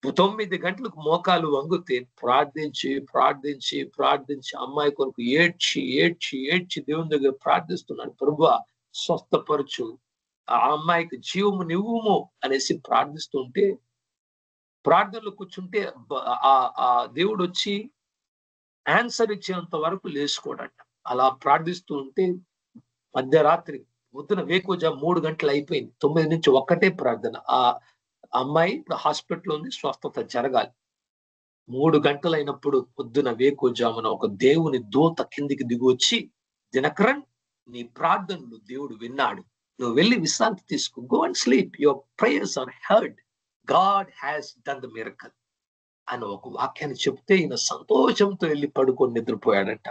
9 గంటలకు మోకాలు వంగితే ప్రార్థించి ప్రార్థించి ప్రార్థించి అమ్మాయి కొరకు ఏడ్చి ఏడ్చి ఏడ్చి దేవుని దగ్గర ప్రార్థిస్తున్నాడు, ప్రభువా స్వస్థపరచు, ఆ అమ్మాయికి జీవము నివ్వుము అనేసి ప్రార్థిస్తుంటే, ప్రార్థనలో కూర్చుంటే ఆ దేవుడు వచ్చి ఆన్సర్ ఇచ్చేంత వరకు లేచుకోడంట. అలా ప్రార్థిస్తూ ఉంటే మధ్యరాత్రి పొద్దున వేకువజా 3 గంటలు అయిపోయింది, 9 నుంచి ఒక్కటే ప్రార్థన. ఆ అమ్మాయి ఇప్పుడు హాస్పిటల్ ఉంది, స్వస్థత జరగాలి. 3 గంటలు అయినప్పుడు పొద్దున వేకువజామున ఒక దేవుని దూత కిందికి దిగి వచ్చి, దినకరన్ నీ ప్రార్థనలు దేవుడు విన్నాడు, నువ్వు వెళ్ళి విశ్రాంతి తీసుకో, go and sleep, your prayers are heard, God has done the miracle అని ఒక వాక్యాన్ని చెప్తే ఈయన సంతోషంతో వెళ్ళి పడుకొని నిద్రపోయాడంట.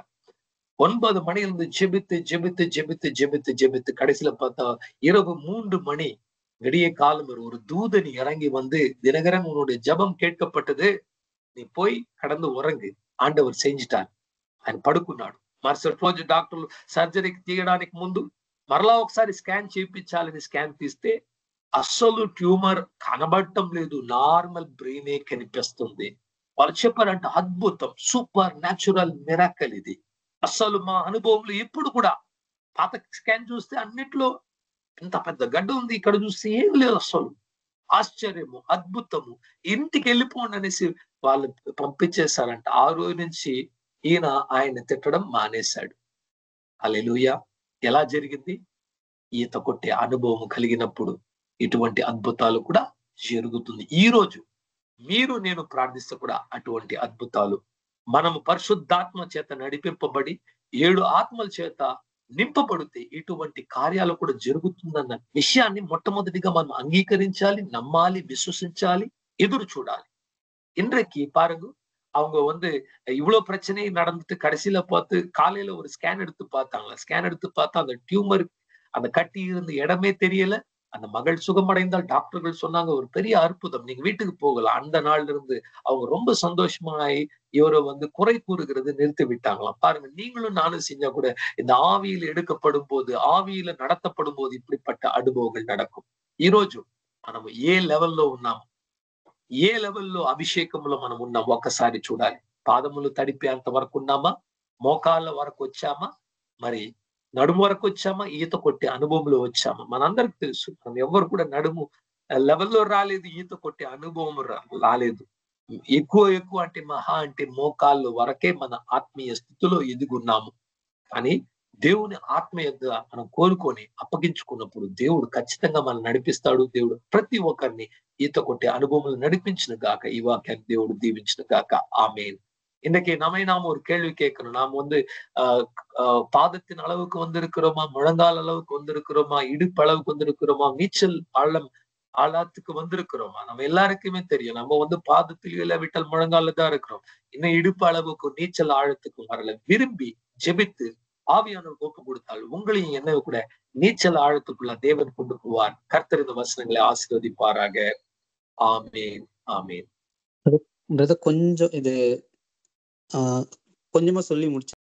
9 மணியிலிருந்து ஜெபித்து ஜெபித்து ஜெபித்து ஜெபித்து ஜெபித்து கடைசியில பார்த்தா 23 மணி விடிய காலம் ஒரு தூதன் இறங்கி வந்து, தினகரன் உன்னுடைய ஜெபம் கேட்கப்பட்டது, நீ పోయి கடந்து ఉరంగి, ఆండవర్ చేయించారు. ఆయన పడుకున్నాడు. మరుసటి రోజు డాక్టర్లు సర్జరీకి తీయడానికి ముందు మరలా ఒకసారి స్కాన్ చేయించాలని స్కాన్ తీస్తే అస్సలు ట్యూమర్ కనబడటం లేదు, నార్మల్ బ్రెయినే కనిపిస్తుంది. వాళ్ళు చెప్పారంటే అద్భుతం, సూపర్ న్యాచురల్ మిరాకల్ ఇది, అస్సలు మా అనుభవంలో ఎప్పుడు కూడా, పాత స్కాన్ చూస్తే అన్నిట్లో ఇంత పెద్ద గడ్డ ఉంది, ఇక్కడ చూస్తే ఏం లేదు, అస్సలు ఆశ్చర్యము అద్భుతము, ఇంటికి వెళ్ళిపోండి అనేసి వాళ్ళు పంపించేశారంట. ఆ రోజు నుంచి ఈయన ఆయన తిట్టడం మానేశాడు. హల్లెలూయా. ఎలా జరిగింది? ఈత కొట్టే అనుభవం కలిగినప్పుడు ఇటువంటి అద్భుతాలు కూడా జరుగుతుంది. ఈ రోజు మీరు నేను ప్రార్థిస్తే కూడా అటువంటి అద్భుతాలు, మనము పరిశుద్ధాత్మ చేత నడిపింపబడి 7 ఆత్మల చేత నింపబడితే ఇటువంటి కార్యాలు కూడా జరుగుతుందన్న విషయాన్ని మొట్టమొదటిగా మనం అంగీకరించాలి, నమ్మాలి, విశ్వసించాలి, ఎదురు చూడాలి. இன்றைக்கு பாருங்க, அவங்க இவ்வளவு பிரச்சனை நடந்துட்டு கடைசியில பார்த்து காலையில ஒரு ஸ்கேன் எடுத்து பார்த்தாங்க. ஸ்கேன் எடுத்து பார்த்தா அந்த டியூமர், அந்த கட்டி இருந்த இடமே தெரியல. அந்த மகள் சுகமடைந்தால் டாக்டர்கள் சொன்னாங்க, ஒரு பெரிய அற்புதம், நீங்க வீட்டுக்கு போகலாம். அந்த நாள்ல இருந்து அவங்க ரொம்ப சந்தோஷமாயி இவரை குறை கூறுகிறது நிறுத்தி விட்டாங்களாம். பாருங்க, நீங்களும் நானும் செஞ்சா கூட இந்த ఆవిயில் எடுக்கப்படும் போது, ఆవిயில நடத்தப்படும் போது இப்படிப்பட்ட అనుభవాలు நடக்கும். ఈ రోజు మనం ఏ లెవెల్లో ఉన్నాము, ఏ లెవెల్లో అభిషేకంలో మనం ఉన్నాం ఒక్కసారి చూడాలి. పాదములు తడిపేంత వరకు ఉన్నామా, మోకాళ్ళ వరకు వచ్చామా, మరి నడుము వరకు వచ్చామా, ఈత కొట్టే అనుభవంలో వచ్చామా? మనందరికి తెలుసు, మనం ఎవరు కూడా నడుము లెవెల్లో రాలేదు, ఈత కొట్టే అనుభవం రాలేదు. ఎక్కువ అంటే మహా అంటే మోకాళ్ళు వరకే మన ఆత్మీయ స్థితిలో ఎదుగున్నాము. కానీ దేవుని ఆత్మ యొద్ద మనం కోరుకొని అప్పగించుకున్నప్పుడు దేవుడు ఖచ్చితంగా మనం నడిపిస్తాడు. దేవుడు ప్రతి ఒక్కరిని ఈత కొట్టే అనుభవం నడిపించిన గాక. ఈ వాక్యాన్ని దేవుడు దీవించిన గాక. ఆమేన్. இன்னைக்கு நாம ஒரு கேள்வி கேட்கணும். நாம் பாதத்தின் அளவுக்கு வந்திருக்கிறோமா, முழங்கால் அளவுக்கு வந்திருக்கிறோமா, இடுப்பு அளவுக்கு வந்திருக்கிறோமா, நீச்சல் ஆழத்துக்கு வந்திருக்கிறோமா? நம்ம எல்லாருக்குமே தெரியும், நம்ம பாதத்தில் இல்லாவிட்டால் முழங்கால தான் இருக்கிறோம். இன்னும் இடுப்பு அளவுக்கு நீச்சல் ஆழத்துக்கும் வரல. விரும்பி ஜெபித்து ஆவியானவர் ஒப்பு கொடுத்தால் உங்களையும் என்ன கூட நீச்சல் ஆழத்துக்குள்ள தேவன் கொண்டு போவார். கர்த்தர் இந்த வசனங்களை ஆசீர்வதிப்பாராக. ஆமேன், ஆமேன். கொஞ்சம் இது கொஞ்சமா சொல்லி முடிச்சு